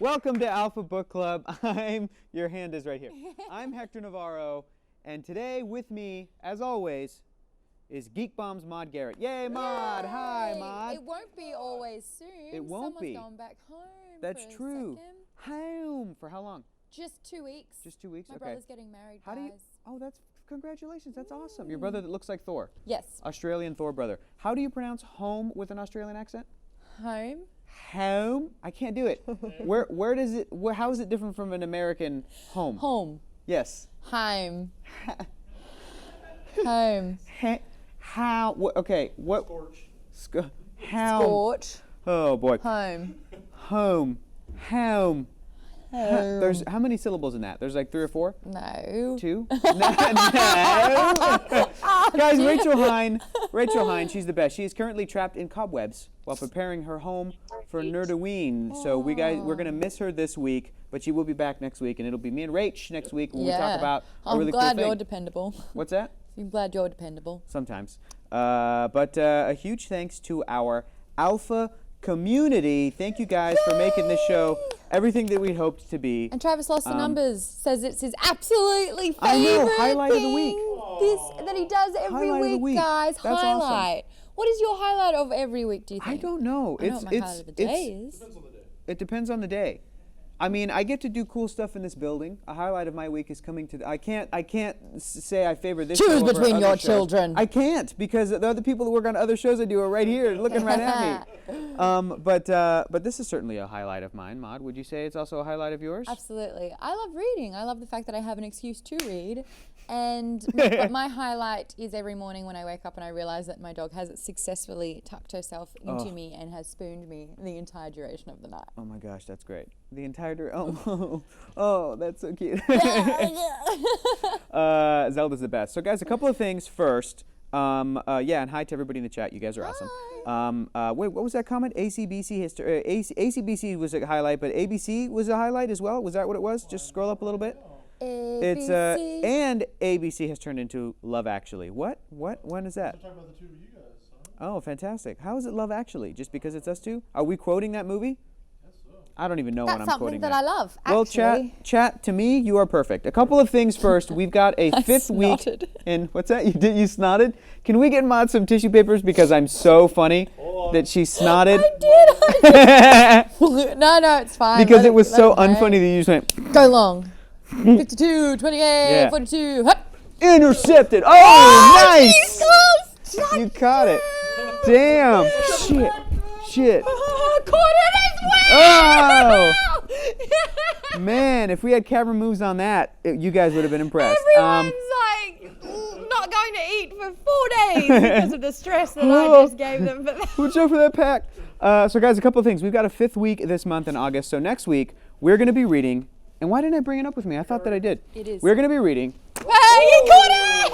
Welcome to Alpha Book Club. Your hand is right here. I'm Hector Navarro, and today with me, as always, is Geek Bomb's Maude Garrett. Yay, Maude! Yay. Hi, Maude. It won't be always soon. It won't Someone's be. going back home. That's for true. A second. Home for how long? Just 2 weeks. Just 2 weeks. My okay. brother's getting married. How guys. do you? Oh, that's congratulations. That's awesome. Your brother that looks like Thor. Yes. Australian Thor brother. How do you pronounce home with an Australian accent? Home. Home. I can't do it. Where does it? How is it different from an American home? Home. Yes. Home. Home. How? Okay. What? Scorch. How? Scorch. Oh boy. Home. Home. Home. Home. There's how many syllables in that? There's like 3 or 4? No. 2? No. Guys, Rachel Hine, she's the best. She is currently trapped in cobwebs while preparing her home for Nerdoween. So we're gonna miss her this week, but she will be back next week, and it'll be me and Rach next week when we talk about a really cool thing. I'm glad you're dependable. What's that? I'm glad you're dependable. Sometimes. But a huge thanks to our Alpha community. Thank you guys for making this show everything that we hoped to be. And Travis lost the numbers. Says it's his absolutely favorite I know, highlight of the thing. week. That he does every week, guys. That's highlight. Awesome. What is your highlight of every week, do you think? I don't know. I know what my highlight of the day is. It depends on the day. I mean, I get to do cool stuff in this building. A highlight of my week is coming to. I can't say I favor this. Choose show over between other your shows. children. I can't because the other people that work on other shows I do are right here, looking right at me. But this is certainly a highlight of mine. Maude, would you say it's also a highlight of yours? Absolutely. I love reading. I love the fact that I have an excuse to read. And but my highlight is every morning when I wake up and I realize that my dog has successfully tucked herself into me and has spooned me the entire duration of the night. Oh my gosh, that's great. The entire oh, that's so cute. Zelda's the best. So guys, a couple of things first. And hi to everybody in the chat. You guys are awesome. Wait, what was that comment? ACBC history. ACBC was a highlight, but ABC was a highlight as well. Was that what it was? Just scroll up a little bit. ABC. It's and ABC has turned into Love Actually. What? When is that? Talk about the two of you guys. Oh, fantastic. How is it Love Actually? Just because it's us two? Are we quoting that movie? Yes, so. I don't even know when I'm quoting That's something that I love, Well, chat, to me, you are perfect. A couple of things first. We've got a fifth week. And what's that? You snotted? Can we get Maude some tissue papers? Because I'm so funny that she snotted. I did. No, it's fine. Because it was so unfunny that you just went. Go long. 52, 28, 42. Hup. Intercepted. Oh, nice. You caught it. Damn. Shit. Caught it as well. Oh. Man, if we had camera moves on that, you guys would have been impressed. Everyone's like not going to eat for 4 days because of the stress that I just gave them. Watch out for that pack. So guys, a couple of things. We've got a fifth week this month in August. So next week, we're going to be reading. And why didn't I bring it up with me? I thought that I did. It is. We're going to be reading. Hey, you caught it!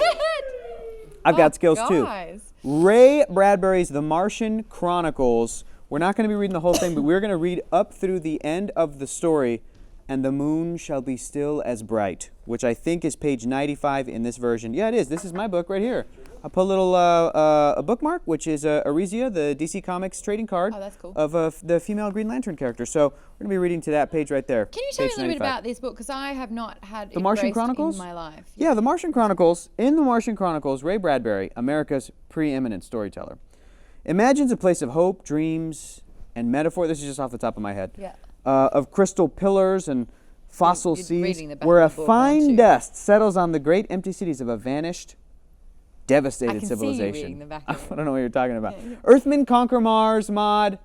I've got skills guys. too. Ray Bradbury's The Martian Chronicles. We're not going to be reading the whole thing, but we're going to read up through the end of the story. And the moon shall be still as bright, which I think is page 95 in this version. Yeah, it is. This is my book right here. I put a little a bookmark, which is Arisia, the DC Comics trading card of the female Green Lantern character. So we're going to be reading to that page right there. Can you tell me a little bit about this book? Because I have not had The Martian Chronicles in my life. Yeah, The Martian Chronicles. In The Martian Chronicles, Ray Bradbury, America's preeminent storyteller, imagines a place of hope, dreams, and metaphor. This is just off the top of my head. Yeah. Of crystal pillars and fossil You're seas, reading the back where a of the book, fine aren't you? dust settles on the great empty cities of a vanished, devastated I can civilization. see you reading the back of I don't know what you're talking about. Earthmen conquer Mars, Maude,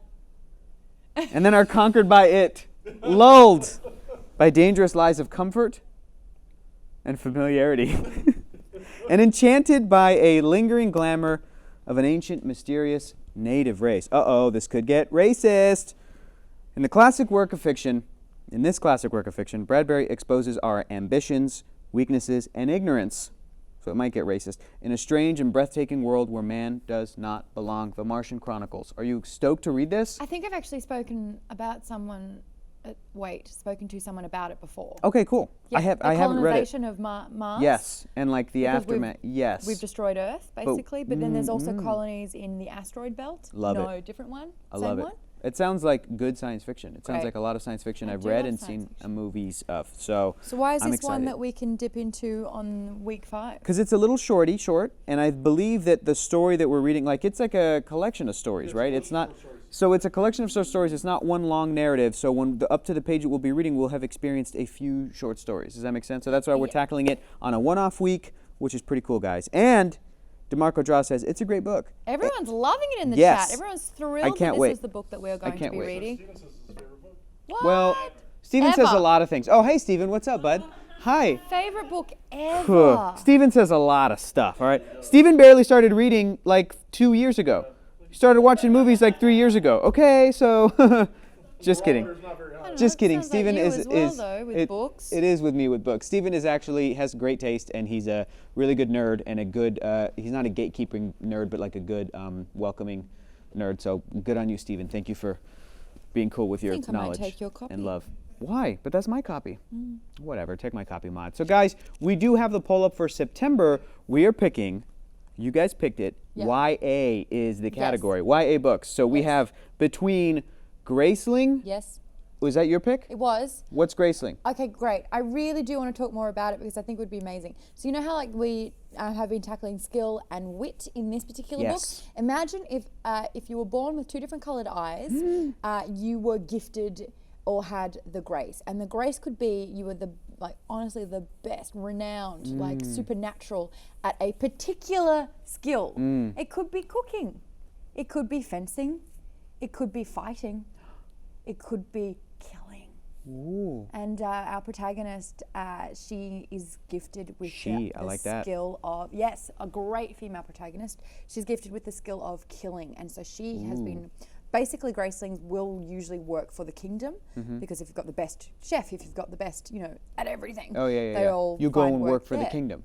and then are conquered by it, lulled by dangerous lies of comfort and familiarity, and enchanted by a lingering glamour of an ancient, mysterious native race. Uh-oh, this could get racist. In this classic work of fiction, Bradbury exposes our ambitions, weaknesses, and ignorance. So it might get racist. In a strange and breathtaking world where man does not belong. The Martian Chronicles. Are you stoked to read this? I think I've actually spoken to someone about it before. Okay, cool. Yeah, I haven't read it. The colonization of Mars. Yes, and like the Because aftermath. Yes. We've destroyed Earth, basically, but then there's also colonies in the asteroid belt. Love it. No, different one? I Same love it. one? It sounds like good science fiction. It sounds Great. like a lot of science fiction I I've do read love and science seen fiction. movies of. So So why is I'm this one excited. that we can dip into on week 5? Because it's a little short, and I believe that the story that we're reading, like it's like a collection of stories, right? It's not. So it's a collection of short stories. It's not one long narrative. So up to the page that we'll be reading, we'll have experienced a few short stories. Does that make sense? So that's why we're tackling it on a one-off week, which is pretty cool, guys. And DeMarco Draw says it's a great book. Everyone's loving it in the Yes. chat. Everyone's thrilled can't that this wait. was the book that we're going to can't be wait. reading. Steven says it's his favorite book. What? Well, Steven says a Ever. lot of things. Oh, hey, Steven, what's up, bud? Hi. Favorite book ever. Steven says a lot of stuff, all right? Steven barely started reading like 2 years ago. He started watching movies like 3 years ago. Okay, so just kidding. Barometer's not very high. Just kidding. sounds like Steven you is as well, though, with it- books. It is with me with books. Steven is actually has great taste, and he's a really good nerd and a good. He's not a gatekeeping nerd, but like a good welcoming nerd. So good on you, Steven. Thank you for being cool with your think I might knowledge take your copy. and love. Why? But that's my copy. Whatever. Take my copy, Mod. So guys, we do have the poll up for September. We are picking. You guys picked it. Yeah. YA is the category. YA books. So we Yes. have between Graceling. Yes, Was that your pick? it was. What's Graceling? Okay, great. I really do want to talk more about it because I think it would be amazing. So you know how like we have been tackling skill and wit in this particular Yes. book? Imagine if you were born with 2 different colored eyes, you were gifted or had the grace. And the grace could be you were honestly the best, renowned, like supernatural at a particular skill. It could be cooking. It could be fencing. It could be fighting. It could be killing. Ooh. And our protagonist, she is gifted with She, I the like that. skill of, yes, a great female protagonist. She's gifted with the skill of killing. And so she has been, basically Gracelings will usually work for the kingdom because if you've got the best chef, if you've got the best, at everything, Oh yeah. they all You go find and work for the there. kingdom.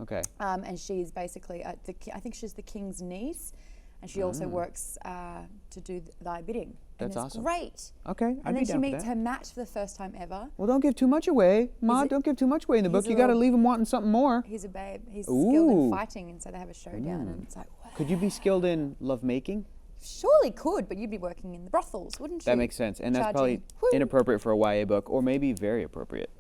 Okay. And she's basically, I think she's the king's niece. And she also works to do thy bidding. That's and it's awesome. Great. Okay. I'd And be then she down for meets that. her match for the first time ever. Well, don't give too much away, Maud. it- Don't give too much away in the book. he's a You got to little- leave them wanting something more. He's a babe. He's skilled Ooh. in fighting, and so they have a showdown. And it's like, wow. Could you be skilled in lovemaking? Surely could, but you'd be working in the brothels, wouldn't you? That makes sense, and that's probably Charging. Woo. inappropriate for a YA book, or maybe very appropriate.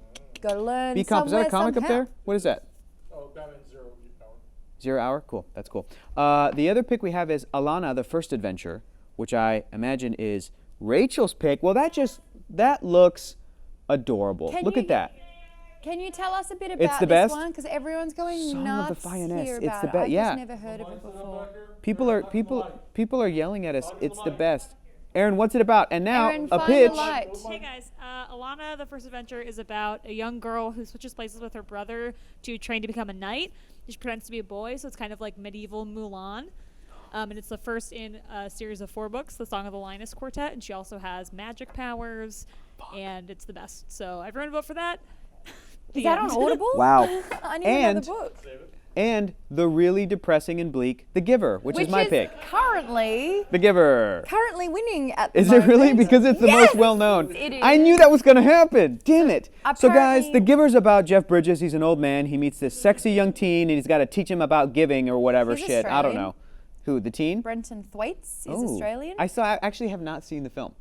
Gotta learn. Is that a somewhere, comic up somehow. there? What is that? Oh, Batman Zero Power. 0 Hour? Cool. That's cool. The other pick we have is Alana, the First Adventure, which I imagine is Rachel's pick. Well, that looks adorable. Can Look you- at that. Can you tell us a bit about the this best. one? Because everyone's going Song of the nuts Lioness. here It's about the it. best. I've Yeah. just never heard of it before. People are yelling at us. It's the best. Aaron, what's it about? And now Aaron, a find pitch. the light. Hey guys, Alana, the First Adventure is about a young girl who switches places with her brother to train to become a knight. She pretends to be a boy, so it's kind of like medieval Mulan. And it's the first in a series of 4 books, the Song of the Lioness Quartet, and she also has magic powers, and it's the best. So everyone vote for that. Is that on Audible? Wow. I need And- another book. And the really depressing and bleak The Giver, which is my pick. currently The Giver. winning at the Is it really? moment. Because it's the Yes, most well known. it I knew is. that was going to happen. Damn it. So guys, Apparently- The Giver's about Jeff Bridges. He's an old man. He meets this sexy young teen, and he's got to teach him about giving or whatever He's shit. I don't Australian. know. Who, the teen? Brenton Thwaites is Oh. Australian. I actually have not seen the film.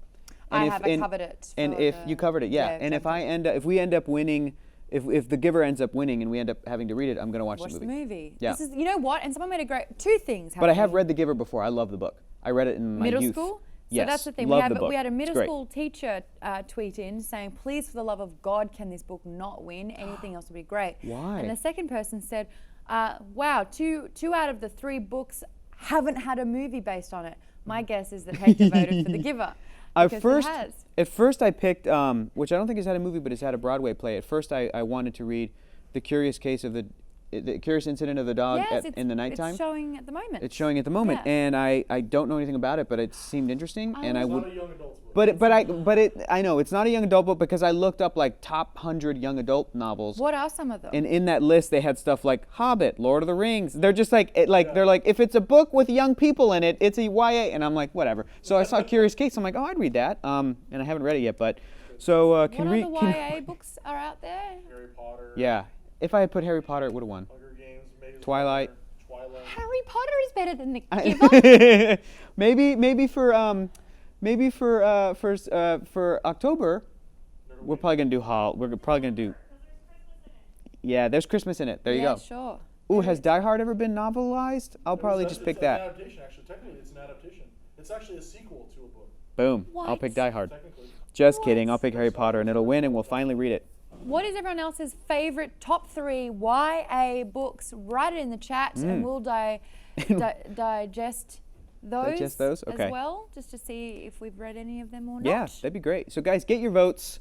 I And have. and- I covered it. And for if the- you covered it, yeah. And if we end up winning, if The Giver ends up winning and we end up having to read it, I'm going to watch watch the the movie. movie. Yeah. This is, you know what? And someone made a great 2 things. But I have happening. read The Giver before. I love the book. I read it in my middle youth. school. Yes. So that's the thing. Love we, the have, book. we had a It's middle great. school teacher tweet in saying, "Please, for the love of God, can this book not win? Anything else would be great." Why? And the second person said, "Wow, two out of the 3 books haven't had a movie based on it. My guess is that Hector voted for The Giver." Because it has. At first I picked, which I don't think has had a movie, but it's had a Broadway play. At first I wanted to read The Curious Incident of the Dog Yes, in the Nighttime. it's showing at the moment. It's showing at the moment, Yeah. and I don't know anything about it, but it seemed interesting, and I It's would. not a young adult's book. But I know it's not a young adult book because I looked up like top 100 young adult novels. What are some of them? And in that list, they had stuff like Hobbit, Lord of the Rings. They're just like, they're like, if it's a book with young people in it, it's a YA. And I'm like, whatever. So I saw Curious Case. I'm like, oh, I'd read that. And I haven't read it yet, but so what can other read. YA books are out there? Harry Potter. Yeah, if I had put Harry Potter, it would have won. Hunger Games. Maze Twilight. Runner, Twilight. Harry Potter is better than The Giver. maybe for maybe for October, we're probably gonna do Hobb. We're probably gonna do. Yeah, there's Christmas in it. There you Yeah, go. sure. Ooh, has Die Hard ever been novelized? I'll probably just pick It's that. an adaptation, actually. Technically, it's an adaptation. It's actually a sequel to a book. Boom. I'll What? pick Die Hard. Technically. Just kidding. I'll pick Harry Potter, and it'll win, and we'll finally read it. What is everyone else's favorite top 3 YA books? Write it in the chat, and we'll digest those. Digest those? Okay. As well, just to see if we've read any of them or Yeah, not. that'd be great. So, guys, get your votes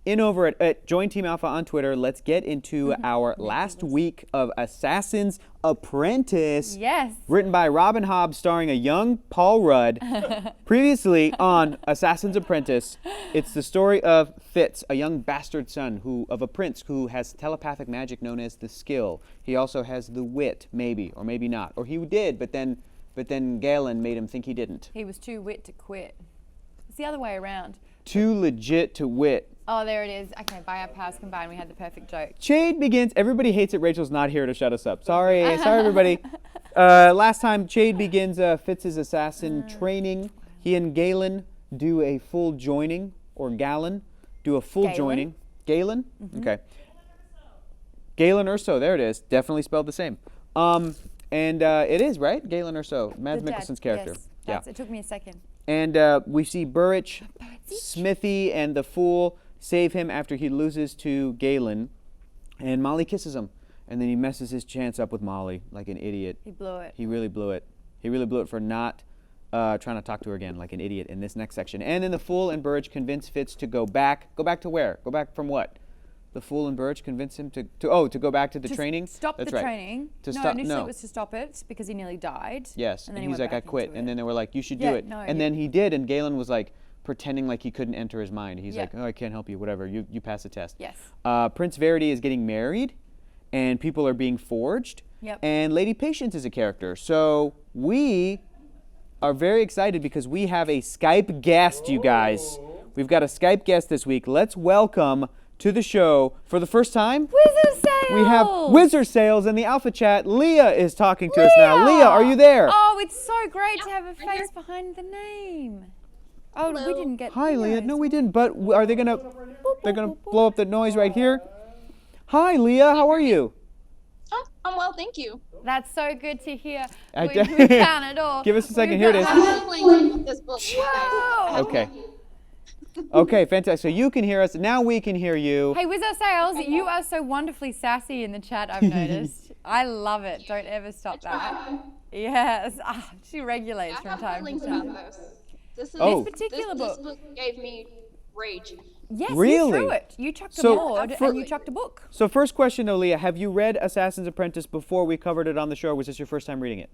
in over at Join Team Alpha on Twitter. Let's get into our last week of Assassin's Apprentice. Yes. Written by Robin Hobb, starring a young Paul Rudd. Previously on Assassin's Apprentice, it's the story of Fitz, a young bastard son of a prince who has telepathic magic known as the Skill. He also has the wit, maybe, or maybe not. Or he did, but then Galen made him think he didn't. He was too wit to quit. It's the other way around. Too legit to wit. Oh, there it is. Okay, by our powers combined, we had the perfect joke. Chade begins. Everybody hates it. Rachel's not here to shut us up. Sorry, everybody. Last time, Chade begins Fitz's assassin training. He and Galen do a full joining, or Galen, do a full Galen. joining. Galen? Okay. Galen Urso. There it is. Definitely spelled the same. And it is, right? Galen Urso, Mads The dad, Mikkelsen's character. Yes, it took me a second. And we see Burrich, Smithy, and the Fool save him after he loses to Galen. And Molly kisses him. And then he messes his chance up with Molly like an idiot. He blew it. He really blew it. He really blew it for not trying to talk to her again like an idiot in this next section. And then the Fool and Burrich convince Fitz to go back. Go back to where? Go back from what? The Fool and Burrich convince him to go back to the training? Stop That's the right. training. To no, stop- initially no. it was to stop it because he nearly died. Yes, And and then he he's went like, I back quit. into And it. then they were like, you should Yeah, do it. no, And yeah. then he did, and Galen was like pretending like he couldn't enter his mind. He's Yeah. like, oh, I can't help you, whatever. You pass the test. Yes. Prince Verity is getting married, and people are being forged. Yep. And Lady Patience is a character. So we are very excited because we have a Skype guest, you guys. We've got a Skype guest this week. Let's welcome to the show for the first time. Wizard Sales! We have Wizard Sales in the Alpha Chat. Leah is talking to us now. Leah, are you there? Oh, it's so great to have a face behind the name. Oh, we didn't get Hi, Leah. Leah's. No, we didn't. But are they gonna? They're gonna blow up the noise right here. Hi, Leah. How are you? Oh, I'm well, thank you. That's so good to hear. I We d- can at all. Give us a second. We've Here it got- is. I'm playing with this book. Whoa! Okay. Okay, fantastic. So you can hear us. Now we can hear you. Hey, Wizard Sales, you are so wonderfully sassy in the chat, I've noticed. I love it. Don't ever stop that. Yes. Ah, she regulates I from have time to feelings time. about this. This is Oh. This particular this book. book gave me rage. Yes, Really? you threw it. You chucked So, a board for- and you chucked a book. So first question, though, Leah, have you read Assassin's Apprentice before we covered it on the show? Or was this your first time reading it?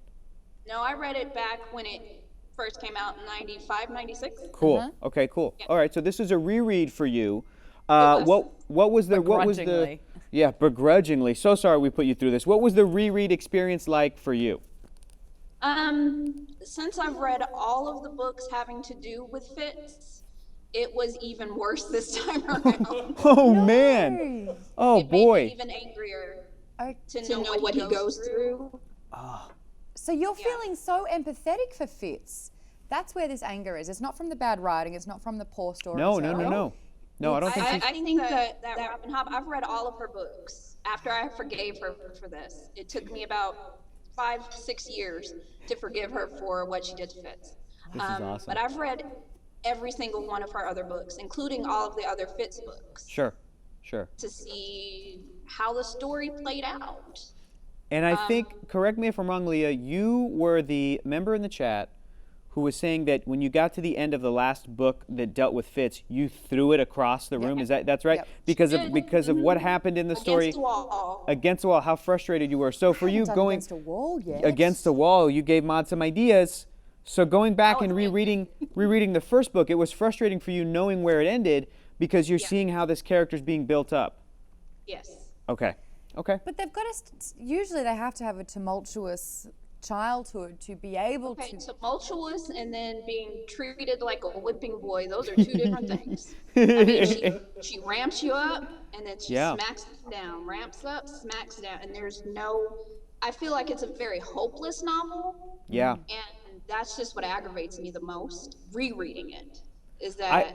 No, I read it back when it first came out in 95, 96. Cool. Uh-huh. Okay, cool. Yeah. All right, so this is a reread for you. was. What was the Begrudgingly. Yeah, begrudgingly. So sorry we put you through this. What was the reread experience like for you? Since I've read all of the books having to do with Fitz, it was even worse this time around. Oh man. Oh It made me boy. even angrier Oh, to know what he goes through. so you're feeling so empathetic for Fitz. That's where this anger is. It's not from the bad writing. It's not from the poor story. No, no, no, no. No, I don't think I she's think that Robin Hobb, I've read all of her books after I forgave her for this. It took me about 5-6 years to forgive her for what she did to Fitz. This is awesome. But I've read every single one of her other books, including all of the other Fitz books, Sure. to see how the story played out. And I think, correct me if I'm wrong, Leah, you were the member in the chat who was saying that when you got to the end of the last book that dealt with Fitz, you threw it across the room. Is that's right? Yep. Because of what happened in the story Against the wall. against the wall, how frustrated you were. So for you Done going against a wall yet. against the wall, you gave Maude some ideas. So going back and rereading the first book, it was frustrating for you knowing where it ended because you're seeing how this character's being built up. Yes. Okay. Okay. But they've got to. Usually, they have to have a tumultuous childhood to be able Okay, to. tumultuous and then being treated like a whipping boy, those are two different things. I mean, she ramps you up and then she Yeah. smacks down, ramps up, smacks down, and there's no, I feel like it's a very hopeless novel. Yeah. And that's just what aggravates me the most, rereading it, is that I-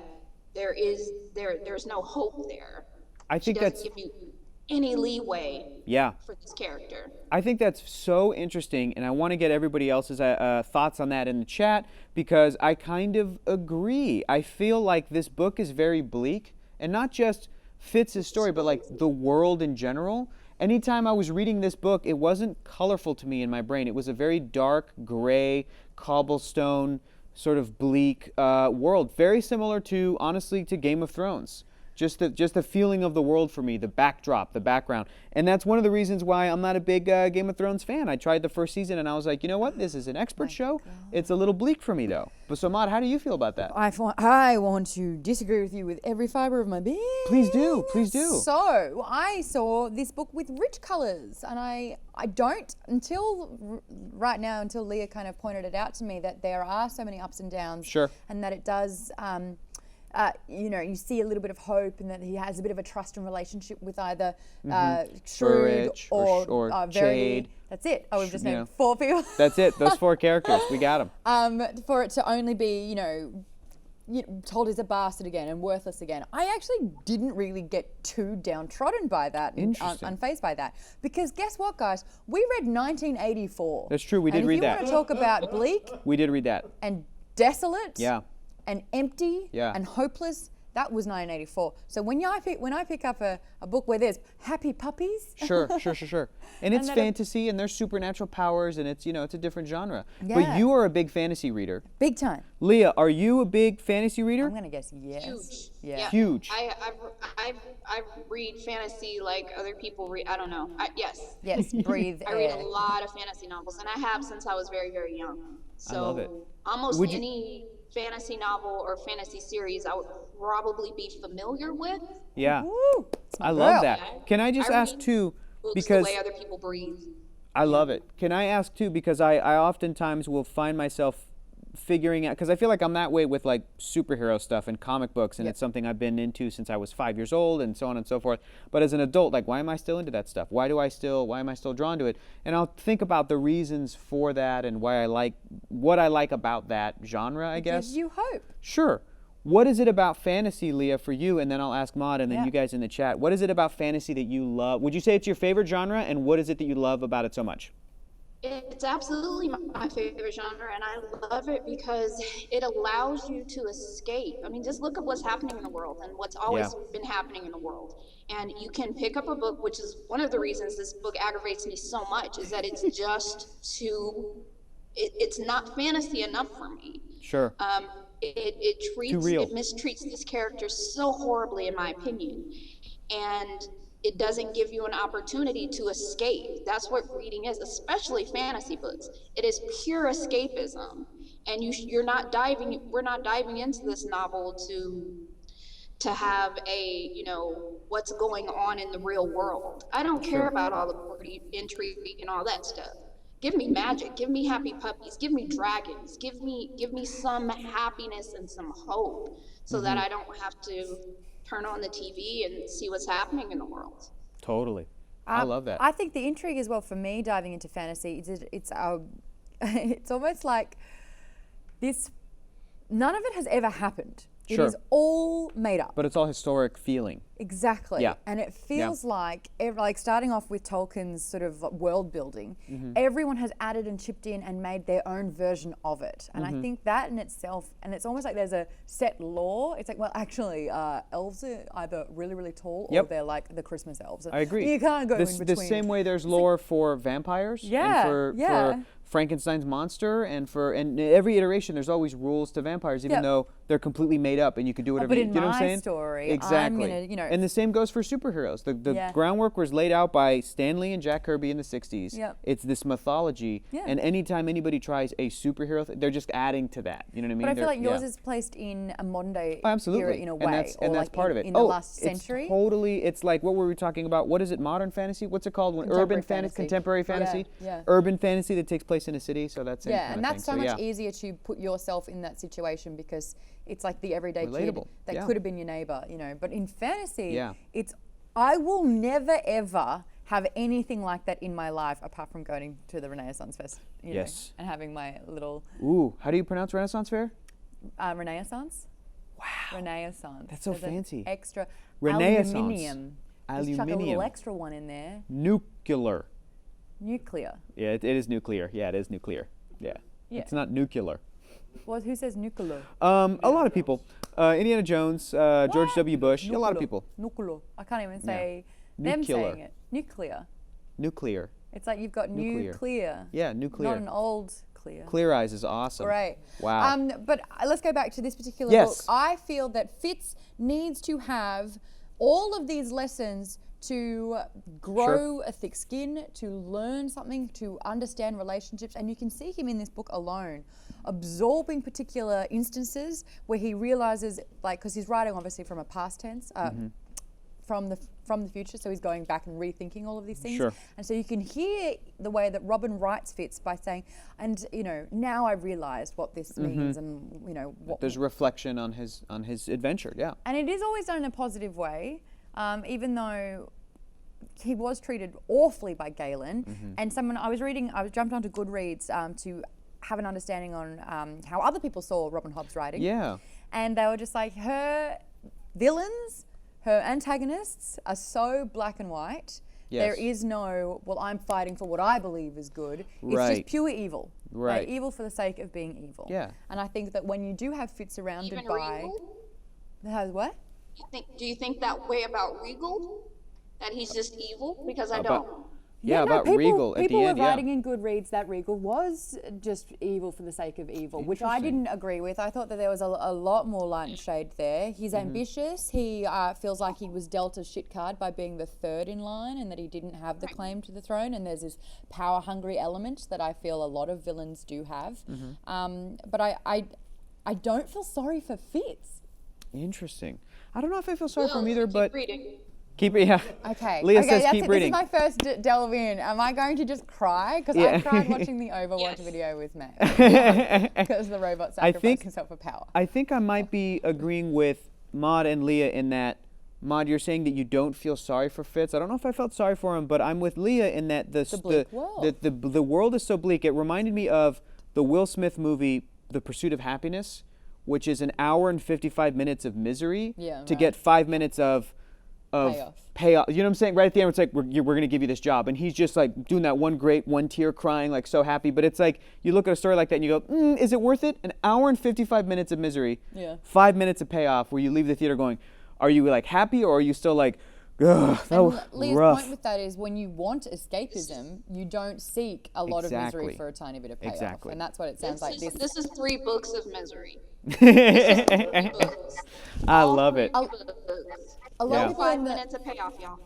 there's no hope there. I She think doesn't that's give you any leeway yeah. for this character. I think that's so interesting, and I want to get everybody else's thoughts on that in the chat because I kind of agree. I feel like this book is very bleak, and not just Fitz's story, but like the world in general. Anytime I was reading this book, it wasn't colorful to me in my brain. It was a very dark, gray, cobblestone, sort of bleak world, very similar to, honestly, to Game of Thrones. Just the feeling of the world for me, the backdrop, the background. And that's one of the reasons why I'm not a big Game of Thrones fan. I tried the first season and I was like, you know what? This is an expert show. It's a little bleak for me though. But so Maude, how do you feel about that? I want to disagree with you with every fiber of my being. Please do. Please do. So I saw this book with rich colors, and I don't right now until Leah kind of pointed it out to me that there are so many ups and downs. Sure. And that it does. You see a little bit of hope, and that he has a bit of a trust and relationship with either Shrewd Burridge or or Verity. Jade. That's it. Oh, we've just You named know. 4 people. That's it. Those 4 characters. We got them. For it to only be, told he's a bastard again and worthless again. I actually didn't really get too downtrodden by that and Interesting. unfazed by that. Because guess what, guys? We read 1984. That's true, we did read that. And if you want to talk about bleak We did read that. and desolate Yeah. and empty Yeah. and hopeless, that was 1984. So when I pick up a book where there's happy puppies, Sure. And it's that fantasy and there's supernatural powers and it's a different genre. Yeah. But you are a big fantasy reader. big time. Leah, are you a big fantasy reader? I'm gonna guess yes. Huge. Yeah. Huge. I read fantasy like other people read. I don't know. Yes. Yes. Breathe. I read air. a lot of fantasy novels, and I have since I was very, very young. So love it. almost Would you- any fantasy novel or fantasy series I would probably be familiar with. Yeah. Woo, it's my I love girl. that. Can I just I ask read too, Books because the way other people breathe. I love it. Can I ask too, because I oftentimes will find myself figuring out, because I feel like I'm that way with like superhero stuff and comic books, and Yep. it's something I've been into since I was 5 years old and so on and so forth. But as an adult, like, why am I still into that stuff? Why am I still drawn to it? And I'll think about the reasons for that and why I like what I like about that genre, I guess. Gives you hope. Sure. What is it about fantasy, Leah, for you? And then I'll ask Maude and then Yeah. you guys in the chat. What is it about fantasy that you love? Would you say it's your favorite genre? And what is it that you love about it so much? It's absolutely my favorite genre, and I love it because it allows you to escape. I mean, just look at what's happening in the world and what's always been happening in the world. And you can pick up a book, which is one of the reasons this book aggravates me so much, is that it's just it's not fantasy enough for me. Sure. It real. it mistreats this character so horribly, in my opinion, and it doesn't give you an opportunity to escape. That's what reading is, especially fantasy books. It is pure escapism, and we're not diving into this novel to have what's going on in the real world. I don't care about all the pretty intrigue and all that stuff. Give me magic, give me happy puppies, give me dragons, give me some happiness and some hope, so that I don't have to turn on the TV and see what's happening in the world. Totally. I love that. I think the intrigue as well for me diving into fantasy is it's almost like this. None of it has ever happened. Sure. It is all made up. But it's all historic feeling. Exactly. Yeah. And it feels like starting off with Tolkien's sort of world building, Mm-hmm. everyone has added and chipped in and made their own version of it. And Mm-hmm. I think that in itself, and it's almost like there's a set law. It's like, well, actually, elves are either really, really tall or Yep. they're like the Christmas elves. I agree. You can't go in The between. same way there's lore for vampires. Yeah, And yeah. for Frankenstein's monster, and every iteration there's always rules to vampires, even Yep. though they're completely made up and you could do whatever but you in know what I'm my saying? story, I'm exactly. gonna, And the same goes for superheroes. The Yeah. groundwork was laid out by Stan Lee and Jack Kirby in the 60s. Yep. It's this mythology, Yeah. and anytime anybody tries a superhero, they're just adding to that. You know what I mean? But I feel like yours yeah. is placed in a modern day Absolutely. era in a way, and that's, or and that's like part of it. in the last century. It's totally, it's like, what were we talking about? What is it, modern fantasy? What's it called? Urban Contemporary fantasy, fantasy. contemporary Yeah, fantasy? yeah. Urban fantasy that takes place in a city, so that's Yeah, and that's so much yeah. easier to put yourself in that situation because it's like the everyday kid Relatable, that yeah. could have been your neighbor, But in fantasy, Yeah. I will never ever have anything like that in my life apart from going to the Renaissance Fest, you know, Yes. and having my little Ooh, how do you pronounce Renaissance Fair? Renaissance. Wow. Renaissance. That's so There's an fancy. extra Renaissance. aluminium. Just chuck a little Aluminium. extra one in there. Nuclear. Nuclear. Yeah, it is nuclear. Yeah, it is nuclear. Yeah. Yeah. It's not nuclear. Well, who says nuclear? A lot of people. Indiana Jones, George What? W. Bush, a lot of Nuclear. people. Nuclear. I can't even say them Nuclear. saying it. Nuclear. Nuclear. It's like you've got Nuclear. nuclear. Yeah, nuclear. Not an old clear. Clear Eyes is awesome. Great. Wow. But let's go back to this particular Yes. book. I feel that Fitz needs to have all of these lessons to grow a thick skin, to learn something, to understand relationships. And you can see him in this book alone, absorbing particular instances where he realizes, like, because he's writing obviously from a past tense, from the future, so he's going back and rethinking all of these things. Sure. And so you can hear the way that Robin writes Fitz by saying, and you know, now I realized what this means, and you know what. There's reflection on his adventure. Yeah. And it is always done in a positive way, even though he was treated awfully by Galen. And I jumped onto Goodreads to have an understanding on how other people saw Robin Hobb's writing. Yeah. And they were just like, her villains, her antagonists are so black and white. Yes. There is no, well, I'm fighting for what I believe is good. It's Right. just pure evil. Right. They're evil for the sake of being evil. Yeah. And I think that when you do have Fitz surrounded Even by... Regal? Has what? Do you think that way about Regal? That he's just evil? Because I About- don't. Yeah, no, about people, Regal at people the end. were writing Yeah. in Goodreads that Regal was just evil for the sake of evil, which I didn't agree with. I thought that there was a lot more light and shade there. He's ambitious. He feels like he was dealt a shit card by being the third in line and that he didn't have the claim to the throne. And there's this power-hungry element that I feel a lot of villains do have. But I don't feel sorry for Fitz. Interesting. I don't know if I feel sorry for him Well, either, keep but reading. keep it. Yeah. Okay. Leah okay, says that's keep it. reading. This is my first delve in. Am I going to just cry? Because Yeah. I cried watching the Overwatch Yes. video with Matt. Because the robot sacrificed think- himself for power. I think I might be agreeing with Maude and Leah in that, Maude, you're saying that you don't feel sorry for Fitz. I don't know if I felt sorry for him, but I'm with Leah in that the bleak world. the world is so bleak. It reminded me of the Will Smith movie, The Pursuit of Happiness, which is an hour and 55 minutes of misery Yeah, to right. get 5 minutes of payoff. You know what I'm saying? Right at the end, it's like, we're going to give you this job. And he's just like doing that one tear crying, like so happy. But it's like, you look at a story like that and you go, is it worth it? An hour and 55 minutes of misery, Yeah. 5 minutes of payoff where you leave the theater going, are you like happy or are you still like, ugh, that was Leah's rough. point with that is when you want escapism, you don't seek a lot of Exactly. misery for a tiny bit of payoff. Exactly. And that's what it sounds like. This is 3 books of misery. I love it. A lot Yeah. of people in 5 the minutes of payoff, y'all.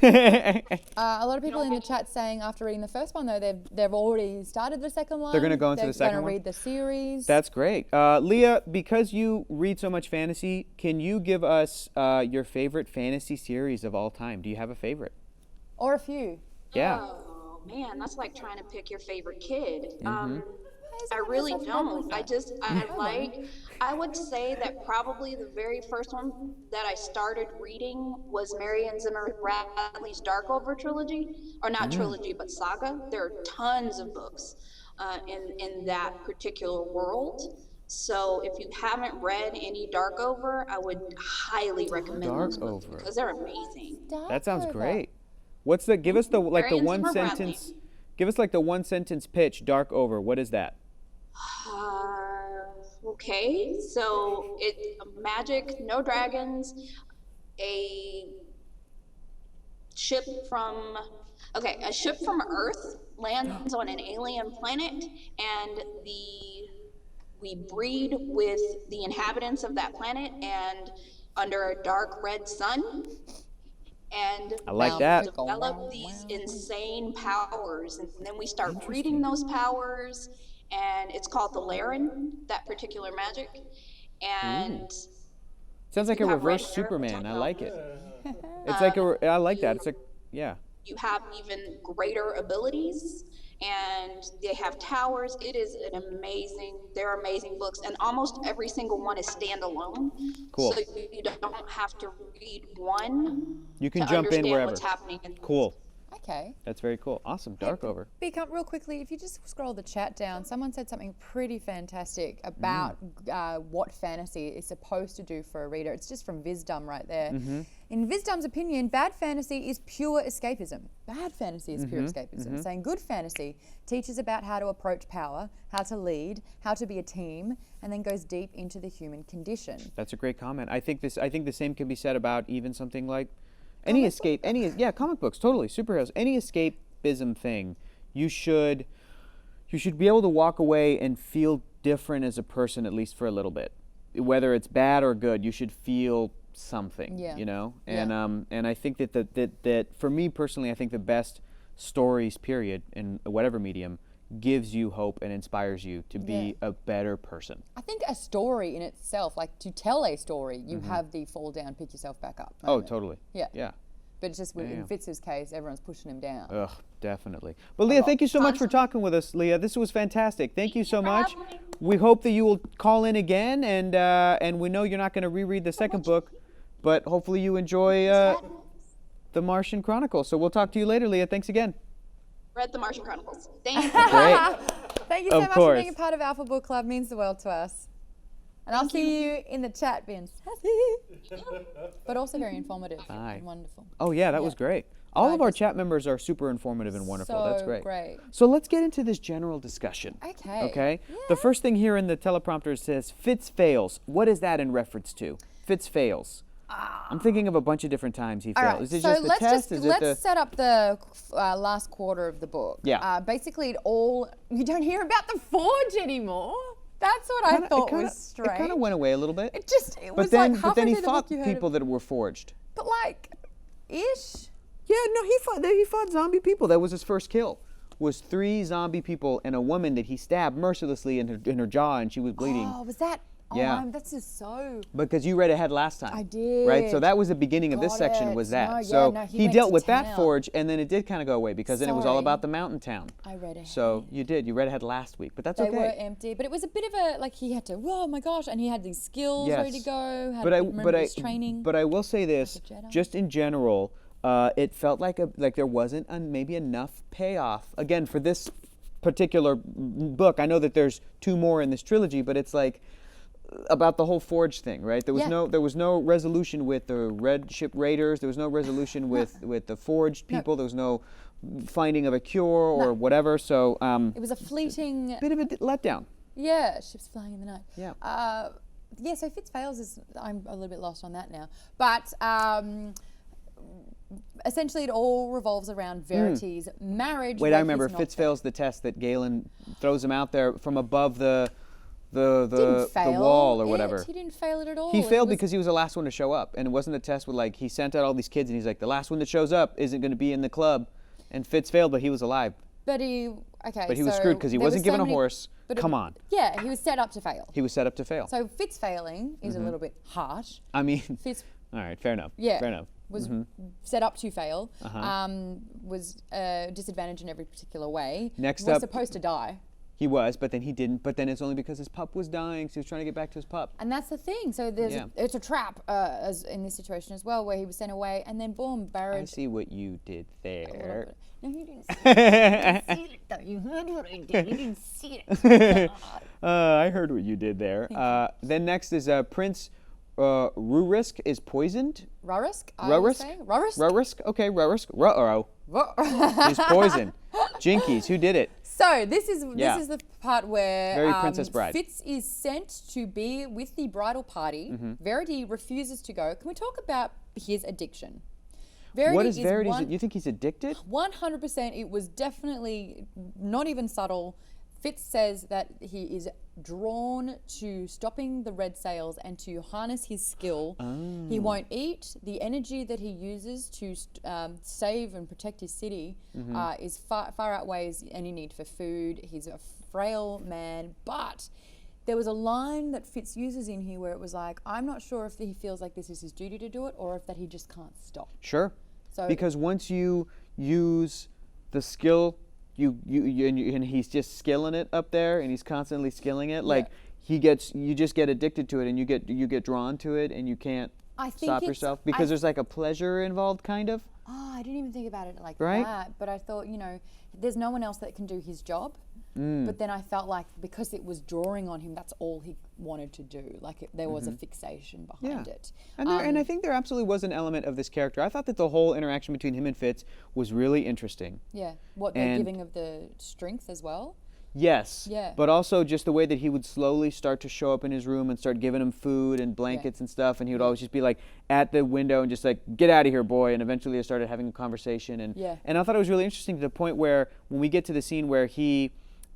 a lot of people in the chat saying after reading the first one though they've already started the second one. They're gonna go into the They're second gonna one? read the series. That's great. Leah, because you read so much fantasy, can you give us your favorite fantasy series of all time? Do you have a favorite? or a few. Yeah. Oh man, that's like trying to pick your favorite kid. Mm-hmm. I really don't. I would say that probably the very first one that I started reading was Marion Zimmer Bradley's Darkover trilogy, or not trilogy, but saga. There are tons of books in that particular world. So if you haven't read any Darkover, I would highly recommend those books Darkover. because they're amazing. That sounds Darkover. great. What's the give us the like the Marion one Zimmer Bradley. sentence give us like the one sentence pitch Darkover. What is that? Okay, so it's magic, no dragons, a ship from Earth lands on an alien planet, and we breed with the inhabitants of that planet, and under a dark red sun, and I like that. develop these insane powers, and then we start reading those powers, and it's called the Laren, that particular magic, and Sounds like a You have reverse right there, Superman. we're I talking like it. It's like I like that. It's like yeah. you have even greater abilities, and they have towers. It is they're amazing books, and almost every single one is standalone. Cool. So you don't have to read one You can to jump in understand wherever. what's happening. Cool. Okay. That's very cool. Awesome. Dark over. Become real quickly, if you just scroll the chat down, someone said something pretty fantastic about what fantasy is supposed to do for a reader. It's just from Vizdum right there. In Vizdum's opinion, bad fantasy is pure escapism. Bad fantasy is pure escapism. Saying good fantasy teaches about how to approach power, how to lead, how to be a team, and then goes deep into the human condition. That's a great comment. I think the same can be said about even something like comic books, totally, superheroes, any escapism thing. You should be able to walk away and feel different as a person, at least for a little bit. Whether it's bad or good, you should feel something, you know? And I think that for me personally, I think the best stories, period, in whatever medium, gives you hope and inspires you to be a better person. I think a story in itself, like to tell a story, you have the fall down, pick yourself back up moment. Oh, totally. Yeah. But it's just in Fitz's case, everyone's pushing him down. Ugh, definitely. But Leah, thank you so much for talking with us, Leah. This was fantastic. Thank you so much. We hope that you will call in again, and we know you're not going to reread the second book, but hopefully you enjoy the Martian Chronicles. So we'll talk to you later, Leah. Thanks again. Read the Martian Chronicles. Thank you. Great. Thank you so Of much for course. being a part of Alpha Book Club. Means the world to us. And I'll see you in the chat, Vince. But also very informative and wonderful. Oh, yeah, that was great. All of our chat members are super informative and wonderful. That's So great. great. So let's get into this general discussion. Okay. Okay? Yeah. The first thing here in the teleprompter says Fitz fails. What is that in reference to? Fitz fails. I'm thinking of a bunch of different times he All failed. right, Is it so just the test? Is it let's the... set up the last quarter of the book. Yeah. Basically, you don't hear about the forge anymore. That's what I thought was strange. It kind of went away a little bit. It was But then, like but halfway then he through the fought book you heard people that were forged. But like, ish. Yeah, no, he fought zombie people. That was his first kill. Was 3 zombie people and a woman that he stabbed mercilessly in her jaw, and she was bleeding. Oh, was that? Oh, Yeah. that's just so. Because you read ahead last time. I did. Right? So that was the beginning of this Got section it. was that. No, so yeah, no, he he went dealt to with that town. forge, and then it did kind of go away because then it was all Sorry. about the mountain town. I read ahead. So you did. You read ahead last week, but that's They okay. were empty, but it was a bit of a like he had to. Oh my gosh! And he had these skills ready to Yes. go. Had But his training. But I will say this, Like a Jedi. just in general, it felt like there wasn't maybe enough payoff again for this particular book. I know that there's 2 more in this trilogy, but it's like about the whole forge thing, right? There was no resolution with the Red Ship Raiders. There was no resolution with the forged people. There was no finding of a cure or whatever. So it was a fleeting. bit of a letdown. Yeah, ships flying in the night. Yeah. Yeah, so Fitz fails is I'm a little bit lost on that now. But essentially it all revolves around Verity's marriage. Wait, with I remember. his Fitz not- fails the test that Galen throws him out there from above the Didn't fail wall or it. whatever. He didn't fail it at all. He It failed was- because he was the last one to show up, and it wasn't a test with like he sent out all these kids, and he's like the last one that shows up isn't going to be in the club, and Fitz failed, but he was alive. But he But he was screwed because he wasn't given a horse. Come on, Yeah, he was set up to fail. he was set up to fail. So Fitz failing is a little bit harsh. I mean, Fitz all right, fair enough. Yeah. fair enough. was set up to fail, Uh-huh. was disadvantaged in every particular way. Next was up- supposed to die. He was, but then he didn't. But then it's only because his pup was dying, so he was trying to get back to his pup. And that's the thing. So there's Yeah. it's a trap as in this situation as well, where he was sent away, and then boom, I Barrett. see what you did there. No, you didn't see it though. You heard what I did. You didn't see it. I heard what you did there. Then next is Prince Rurisk is poisoned. Rurisk? I would Rurisk? say. Rurisk? Rurisk? Okay, Rurisk. Ruh-oh. He's poisoned. Jinkies, who did it? So this is Yeah. the part where Very Princess Bride. Fitz is sent to be with the bridal party. Mm-hmm. Verity refuses to go. Can we talk about his addiction? Verity What is Verity's? one- You think he's addicted? 100%. It was definitely not even subtle. Fitz says that he is drawn to stopping the red sails and to harness his skill. He won't eat. The energy that he uses to save and protect his city is far outweighs any need for food. He's a frail man, but there was a line that Fitz uses in here where it was like, I'm not sure if he feels like this is his duty to do it or if that he just can't stop. Sure. So Because once you use the skill, and he's just skilling it up there, and he's constantly skilling it. Like you just get addicted to it, and you get drawn to it, and you can't I think stop it's- yourself? I- Because there's like a pleasure involved, kind of. Oh, I didn't even think about it like Right? that. But I thought, there's no one else that can do his job. But then I felt like because it was drawing on him, that's all he wanted to do. Like there was a fixation behind it. And I think there absolutely was an element of this character. I thought that the whole interaction between him and Fitz was really interesting. Yeah. What they're And- giving of the strength as well. Yes. Yeah. But also just the way that he would slowly start to show up in his room and start giving him food and blankets and stuff, and he would always just be like at the window and just like, get out of here, boy. And eventually they started having a conversation. And I thought it was really interesting to the point where when we get to the scene where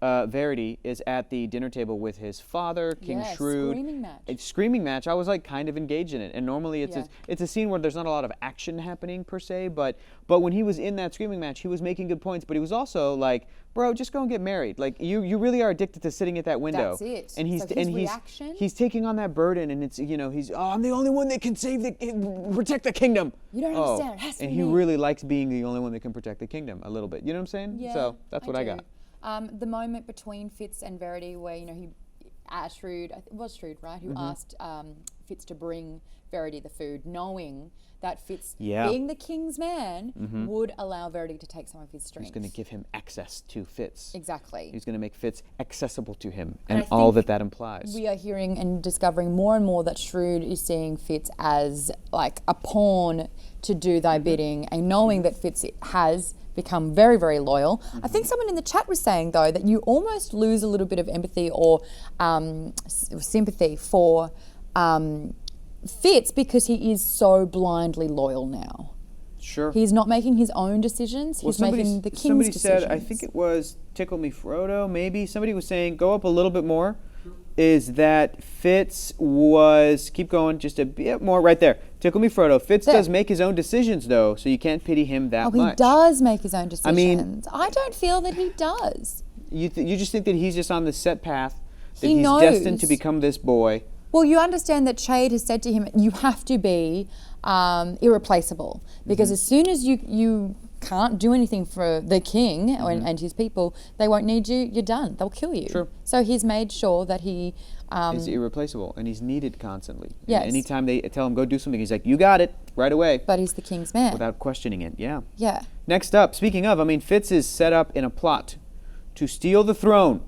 Verity is at the dinner table with his father, King Shrewd. Screaming match. A screaming match. I was like kind of engaged in it, and normally it's Yeah. it's a scene where there's not a lot of action happening per se, but when he was in that screaming match, he was making good points, but he was also like, bro, just go and get married. Like you really are addicted to sitting at that window. That's it. And he's So his reaction? he's taking on that burden, and it's I'm the only one that can protect the kingdom. You don't understand. It has to and be he me. really likes being the only one that can protect the kingdom a little bit. You know what I'm saying? Yeah, So that's what I do. got. The moment between Fitz and Verity where, he Shrewd, it was Shrewd, right, who asked Fitz to bring Verity the food, knowing that Fitz, being the king's man, would allow Verity to take some of his strength. He's going to give him access to Fitz. Exactly. He's going to make Fitz accessible to him, And and I all think that implies. We are hearing and discovering more and more that Shrewd is seeing Fitz as like a pawn to do thy bidding, and knowing that Fitz has become very, very loyal. I think someone in the chat was saying, though, that you almost lose a little bit of empathy or sympathy for Fitz because he is so blindly loyal now. Sure. He's not making his own decisions. He's making the king's somebody decisions. said, I think it was Tickle Me Frodo, maybe. Somebody was saying, go up a little bit more. Is that Fitz was, keep going, just a bit more, right there. Tickle Me Frodo. Fitz There. does make his own decisions, though, so you can't pity him that much. He does make his own decisions. I mean- I don't feel that he does. You just think that he's just on the set path, that He he's knows. destined to become this boy. Well, you understand that Chade has said to him, you have to be irreplaceable, because as soon as you can't do anything for the king and his people, they won't need you, you're done. They'll kill you. Sure. So he's made sure that he... Is irreplaceable, and he's needed constantly. Yes. And anytime they tell him, go do something, he's like, you got it, right away, but he's the king's man. without questioning it, yeah. Yeah. Next up, speaking of, Fitz is set up in a plot to steal the throne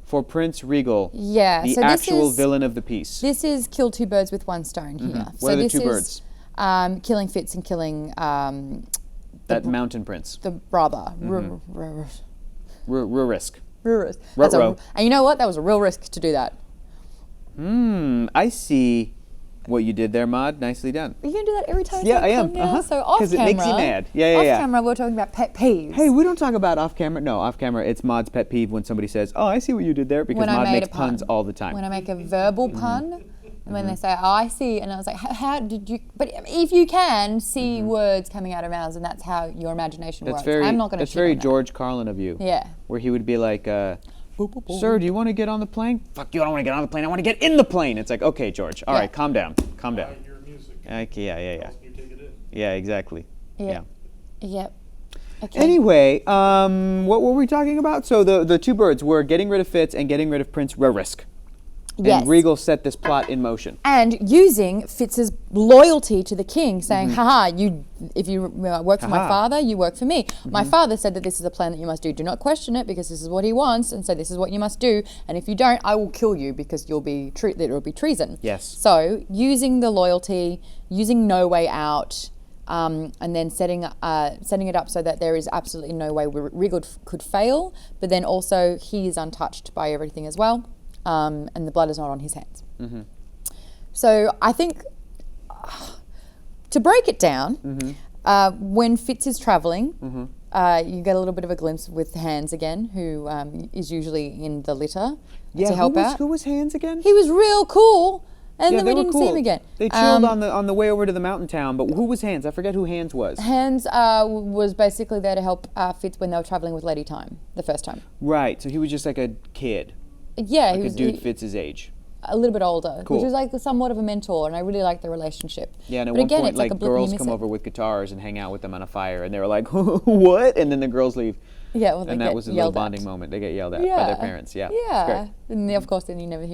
for Prince Regal, Yeah. the so this actual is, villain of the piece. This is kill two birds with one stone here. What So are the this two is, birds? Killing Fitz and killing That mountain prince. the brother. Risk. That's Ruh-roh. and you know what? That was a real risk to do that. I see what you did there, Maude. Nicely done. Are you going to do that every time? Yeah, I come am. now? So off 'Cause it camera. makes you mad. Yeah, Off yeah. camera, we're talking about pet peeves. Hey, we don't talk about off camera. No, off camera, it's Maude's pet peeve when somebody says, oh, I see what you did there, because When I Maude made makes a pun. puns all the time. When I make a verbal pun, and when they say, oh, I see, and I was like, how did you, but if you can see words coming out of mouths, and that's how your imagination That's works. very, I'm not going to that's very George Carlin of you. Yeah. Where he would be like, sir, do you want to get on the plane? Fuck you, I don't want to get on the plane. I want to get in the plane. It's like, okay, George. All right, calm down. Calm down. Your music. Okay, yeah. You take it in. Yeah, exactly. Yeah. Yep. Okay. Anyway, what were we talking about? So the two birds were getting rid of Fitz and getting rid of Prince Risk. Yes. And Regal set this plot in motion. And using Fitz's loyalty to the king, saying, haha, if you work for my Haha. father, you work for me. My father said that this is a plan that you must do. Do not question it, because this is what he wants, and so this is what you must do. And if you don't, I will kill you, because it will be treason. Yes. So using the loyalty, using no way out, and then setting it up so that there is absolutely no way Regal could fail, but then also he is untouched by everything as well. And the blood is not on his hands. So I think, to break it down, when Fitz is travelling, you get a little bit of a glimpse with Hans again, who is usually in the litter to help out. Who was Hans again? He was real cool, and then they we were didn't cool. see him again. They chilled on the way over to the mountain town, but who was Hans? I forget who Hans was. Hans was basically there to help Fitz when they were travelling with Lady Time the first time. Right, so he was just like a kid, Yeah, like he a was dude Fitz's age. a little bit older, Cool. which was like somewhat of a mentor, and I really liked the relationship. Yeah, and at But one again, point, it's like a blip and you girls miss come it. over with guitars and hang out with them on a fire, and they were like, what? And then the girls leave. Yeah, well, they And get that was a little yelled at. bonding moment. They get yelled at by their parents. Yeah. It's Yeah. great. And then, of course, then you never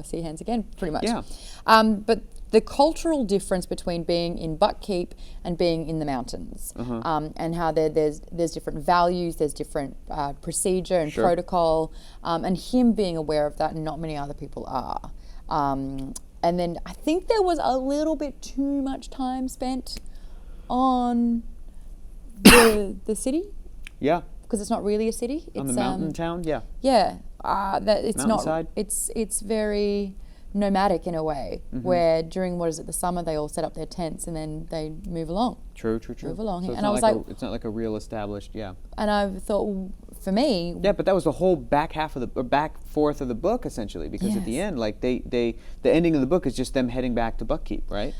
see Hans again, pretty much. Yeah. But the cultural difference between being in Buckkeep and being in the mountains, and how there's different values, there's different procedure and protocol, and him being aware of that, and not many other people are. And then I think there was a little bit too much time spent on the city. Yeah. Because it's not really a city. On it's the mountain town, yeah. Yeah, that it's Mountainside. not. It's very nomadic in a way, where during the summer they all set up their tents and then they move along. True. Move along, So it's and not I was like like, it's not like a real established, yeah. and I thought, for me, Yeah, but that was the whole back half of back fourth of the book essentially, because at the Yes. end, like the ending of the book is just them heading back to Buckkeep, right?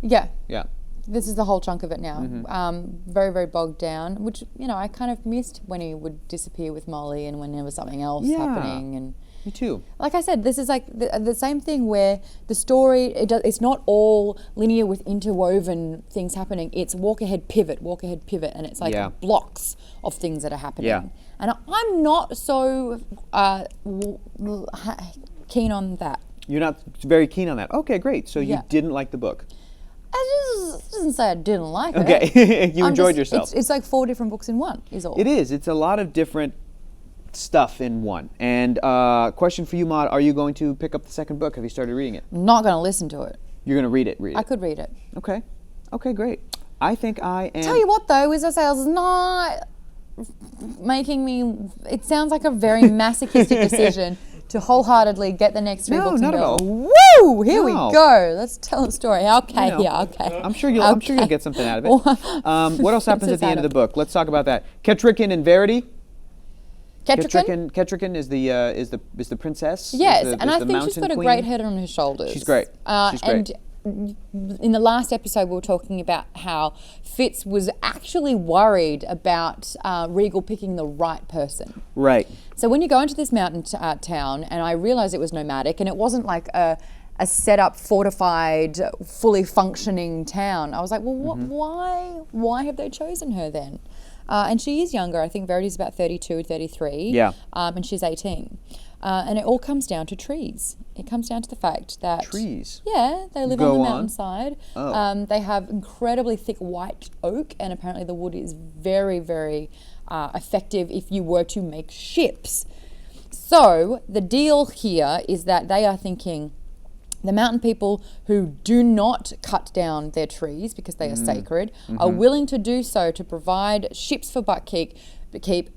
yeah, Yeah. this is the whole chunk of it now. Very, very bogged down, which, I kind of missed when he would disappear with Molly and when there was something else happening. And Me too. like I said, this is like the same thing where the story, it's not all linear with interwoven things happening. It's walk ahead, pivot, and it's like blocks of things that are happening. Yeah. And I'm not so keen on that. You're not very keen on that. Okay, great. So you Yeah. didn't like the book. I just didn't say I didn't like it. Okay, you I'm enjoyed just- yourself. It's like 4 different books in one, is all. It is. It's a lot of different stuff in one. And question for you, Maude, are you going to pick up the second book? Have you started reading it? I'm not going to listen to it. You're going to read it. I could read it. Okay. Okay, great. I think I am. Tell you what, though, Wizard Sales is not making me. It sounds like a very masochistic decision to wholeheartedly get the next 3 No, books not and at go, all. woo! Here we No. go. Let's tell a story. Okay, know. yeah, okay. I'm sure you'll get something out of it. What else happens at the end of the book? Let's talk about that. Ketrican and Verity. Ketrican? Ketrican is the princess. Yes, is the, and is I the think she's mountain got a queen. great head on her shoulders. She's great. She's great. And in the last episode, we were talking about how Fitz was actually worried about Regal picking the right person. Right. So when you go into this mountain town, and I realized it was nomadic, and it wasn't like a set up, fortified, fully functioning town. I was like, well, why have they chosen her then? And she is younger. I think Verity's about 32, 33. Yeah. And she's 18. And it all comes down to trees. It comes down to the fact that... Trees? Yeah, they live Go on the on. mountainside. Oh. They have incredibly thick white oak, and apparently the wood is very, very effective if you were to make ships. So the deal here is that they are thinking... The mountain people who do not cut down their trees because they are sacred are willing to do so to provide ships for Buckkeep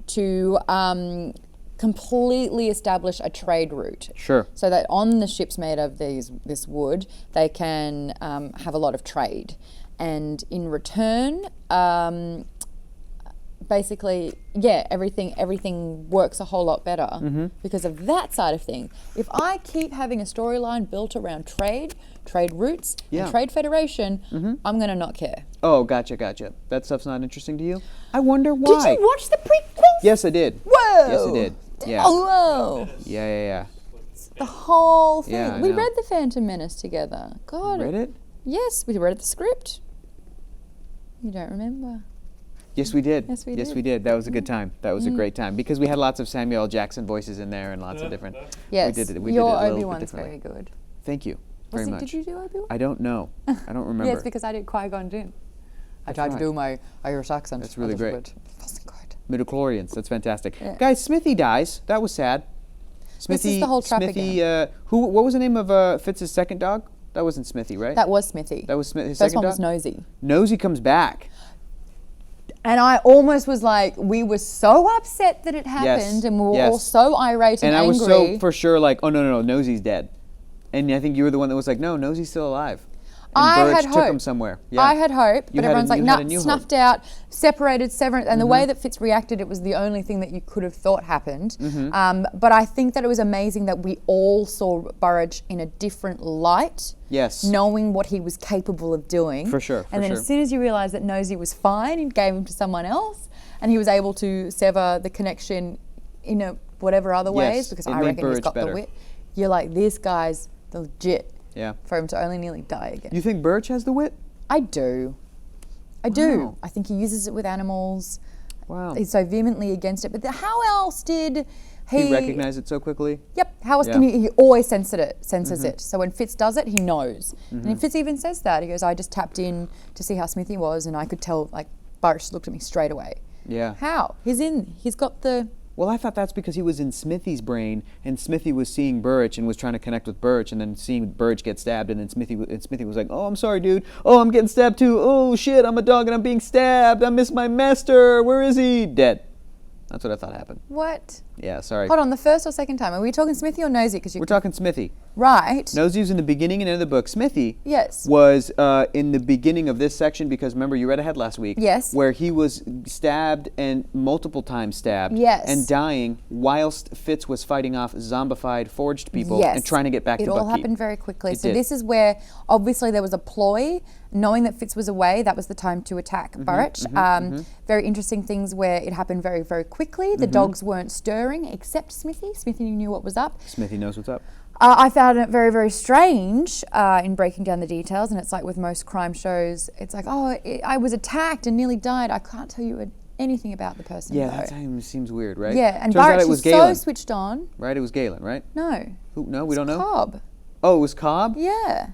to completely establish a trade route. Sure. So that on the ships made of this wood, they can have a lot of trade. And in return, basically, everything works a whole lot better because of that side of things. If I keep having a storyline built around trade routes, and trade federation, I'm going to not care. Oh, gotcha. That stuff's not interesting to you? I wonder why. Did you watch the prequels? Yes, I did. Whoa! Yes, I did. Yeah. Oh, whoa! Yeah. The whole thing. Yeah, I we know. read The Phantom Menace together. God. Read it? Yes, we read the script. You don't remember? Yes, we did. Yes, we Yes, did. we did. That was a good time. That was a great time because we had lots of Samuel L. Jackson voices in there and lots of different. Yes. We did it Your a little bit Obi-Wan's differently. very good. Thank you very much. Did you do Obi-Wan? I don't know. I don't remember. Yes, because I did Qui-Gon Jinn. I tried right. to do my Irish accent. That's really a little great. bit. It wasn't good. Midichlorians. That's fantastic. Yeah. Guys, Smithy dies. That was sad. Smithy. is the whole trap Smithy. What was the name of Fitz's second dog? That wasn't Smithy, right? That was Smithy. That was His First second one dog. was Nosy. Nosy comes back. And I almost was like, we were so upset that it happened, and we were all so irate and I angry. was so for sure like, oh no, Nosy's dead. And I think you were the one that was like, no, Nosy's still alive. And I Burge had took hope. him somewhere. Yeah. I had hope, You but had everyone's like, you had nah, a new snuffed hope. out, separated, severed. And the way that Fitz reacted, it was the only thing that you could have thought happened. But I think that it was amazing that we all saw Burge in a different light. Yes. Knowing what he was capable of doing. For sure, And then as soon as you realised that Nosy was fine, he gave him to someone else, and he was able to sever the connection in whatever other ways, Yes, because it I made reckon he's Burge got better. the wit. You're like, this guy's legit. Yeah. For him to only nearly die again. You think Burge has the wit? I do. I do. Wow. I think he uses it with animals. Wow. He's so vehemently against it. But how else did He recognized it so quickly. Yep. How else can he always senses it. So when Fitz does it, he knows. And Fitz even says that. He goes, I just tapped in to see how Smithy was, and I could tell, like, Burch looked at me straight away. Yeah. How? He's got the... Well, I thought that's because he was in Smithy's brain, and Smithy was seeing Burch and was trying to connect with Burch, and then seeing Burch get stabbed, and then Smithy was like, "Oh, I'm sorry, dude. Oh, I'm getting stabbed too. Oh shit, I'm a dog and I'm being stabbed. I miss my master. Where is he? Dead." That's what I thought happened. What? Yeah, sorry. Hold on, the first or second time? Are we talking Smithy or Nosy? We're talking Smithy. Right. Nosy was in the beginning and end of the book. Smithy Yes. was in the beginning of this section because, remember, you read ahead last week. Yes. Where he was stabbed and multiple times stabbed. Yes. And dying whilst Fitz was fighting off zombified forged people and trying to get back to Bucky. It all happened very quickly. It So did. this is where, obviously, there was a ploy. Knowing that Fitz was away, that was the time to attack Burch. Very interesting things where it happened very, very quickly. The dogs weren't stirring, except Smithy. Smithy knew what was up. Smithy knows what's up. I found it very, very strange in breaking down the details. And it's like with most crime shows, it's like, I was attacked and nearly died. I can't tell you anything about the person. Yeah, though. that seems weird, right? Yeah, and Turns out Burch it was is so Galen, switched on. right? It was Galen, right? No. Who? No, we don't know. Hobb. Oh, it was Cobb? Yeah.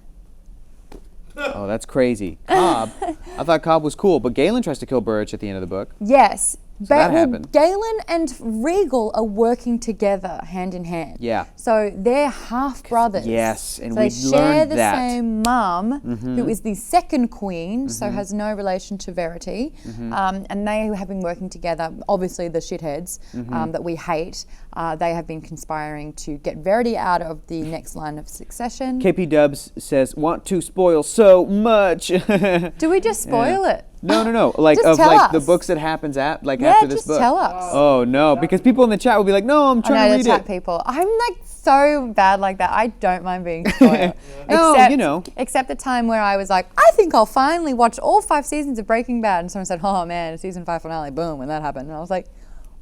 Oh, that's crazy. Cobb. I thought Cobb was cool, but Galen tries to kill Burch at the end of the book. Yes. that happened. Galen and Regal are working together, hand in hand. Yeah. So they're half brothers. Yes, and so we they share learned the that. same mum, who is the second queen, so has no relation to Verity. And they have been working together. Obviously, the shitheads that we hate, they have been conspiring to get Verity out of the next line of succession. KP Dubs says, "Want to spoil so much." Do we just spoil it? No. Like Just of tell like the us. books that happens at like Yeah, after this just book. tell us. Oh no, because people in the chat will be like, "No, I'm trying to read attack it." people. I'm like so bad like that. I don't mind being spoiled. No, except, you know. Except the time where I was like, I think I'll finally watch all 5 seasons of Breaking Bad, and someone said, "Oh man, season 5 finale, boom!" when that happened, and I was like,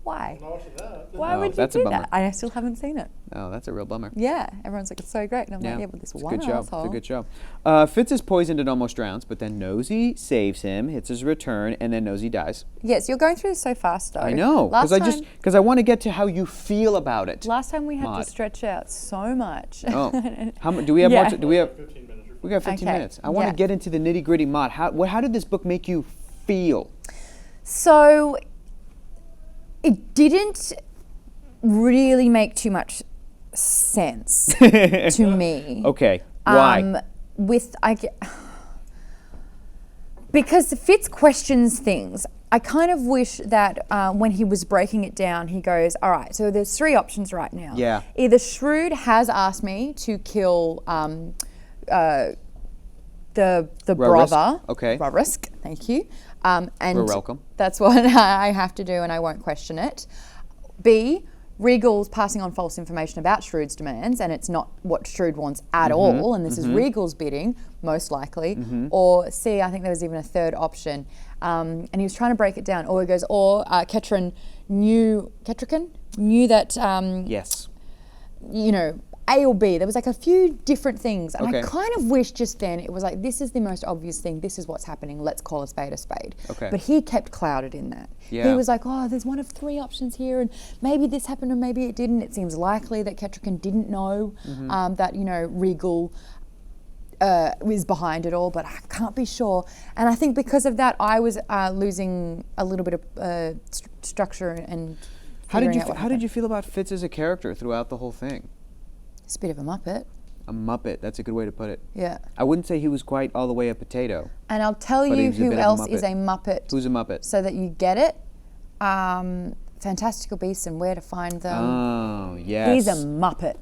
why? Not watching that. Why Oh, would you that's a do bummer. that? I still haven't seen it. Oh, that's a real bummer. Yeah, everyone's like, it's so great, and I'm like, yeah, but this it's a one good show. asshole. It's a good show. Fitz is poisoned and almost drowns, but then Nosy saves him, hits his return, and then Nosy dies. Yes, you're going through this so fast, though. I know, because I want to get to how you feel about it. Last time we had Maude. to stretch out so much. Oh, do we have Yeah. more? Do we have? 15 minutes. We got 15 Okay, minutes. I want to yeah. get into the nitty gritty. Maude, how did this book make you feel? So it didn't really make too much sense to me. Okay, why? Because Fitz questions things. I kind of wish that when he was breaking it down, he goes, all right, so there's 3 options right now. Yeah. Either Shrewd has asked me to kill the brother. Okay. Rarisk, thank you. And We're welcome. That's what I have to do, and I won't question it. B, Regal's passing on false information about Shrewd's demands, and it's not what Shrewd wants at all, and this is Regal's bidding, most likely. Or C, I think there was even a third option, and he was trying to break it down. Or he goes, Ketrin knew that, Yes. you know, A or B. There was like a few different things, and Okay. I kind of wish just then it was like, this is the most obvious thing. This is what's happening. Let's call a spade a spade. Okay. But he kept clouded in that. Yeah. He was like, oh, there's one of 3 options here, and maybe this happened or maybe it didn't. It seems likely that Ketrican didn't know that, you know, Regal was behind it all, but I can't be sure. And I think because of that, I was losing a little bit of structure and. How did you feel about Fitz as a character throughout the whole thing? It's a bit of a muppet. A muppet. That's a good way to put it. Yeah. I wouldn't say he was quite all the way a potato. And I'll tell But he you was a who bit of a else is Muppet. a Muppet. Who's a Muppet? So that you get it. Fantastical Beasts and Where to Find Them. Oh, yes. He's a Muppet.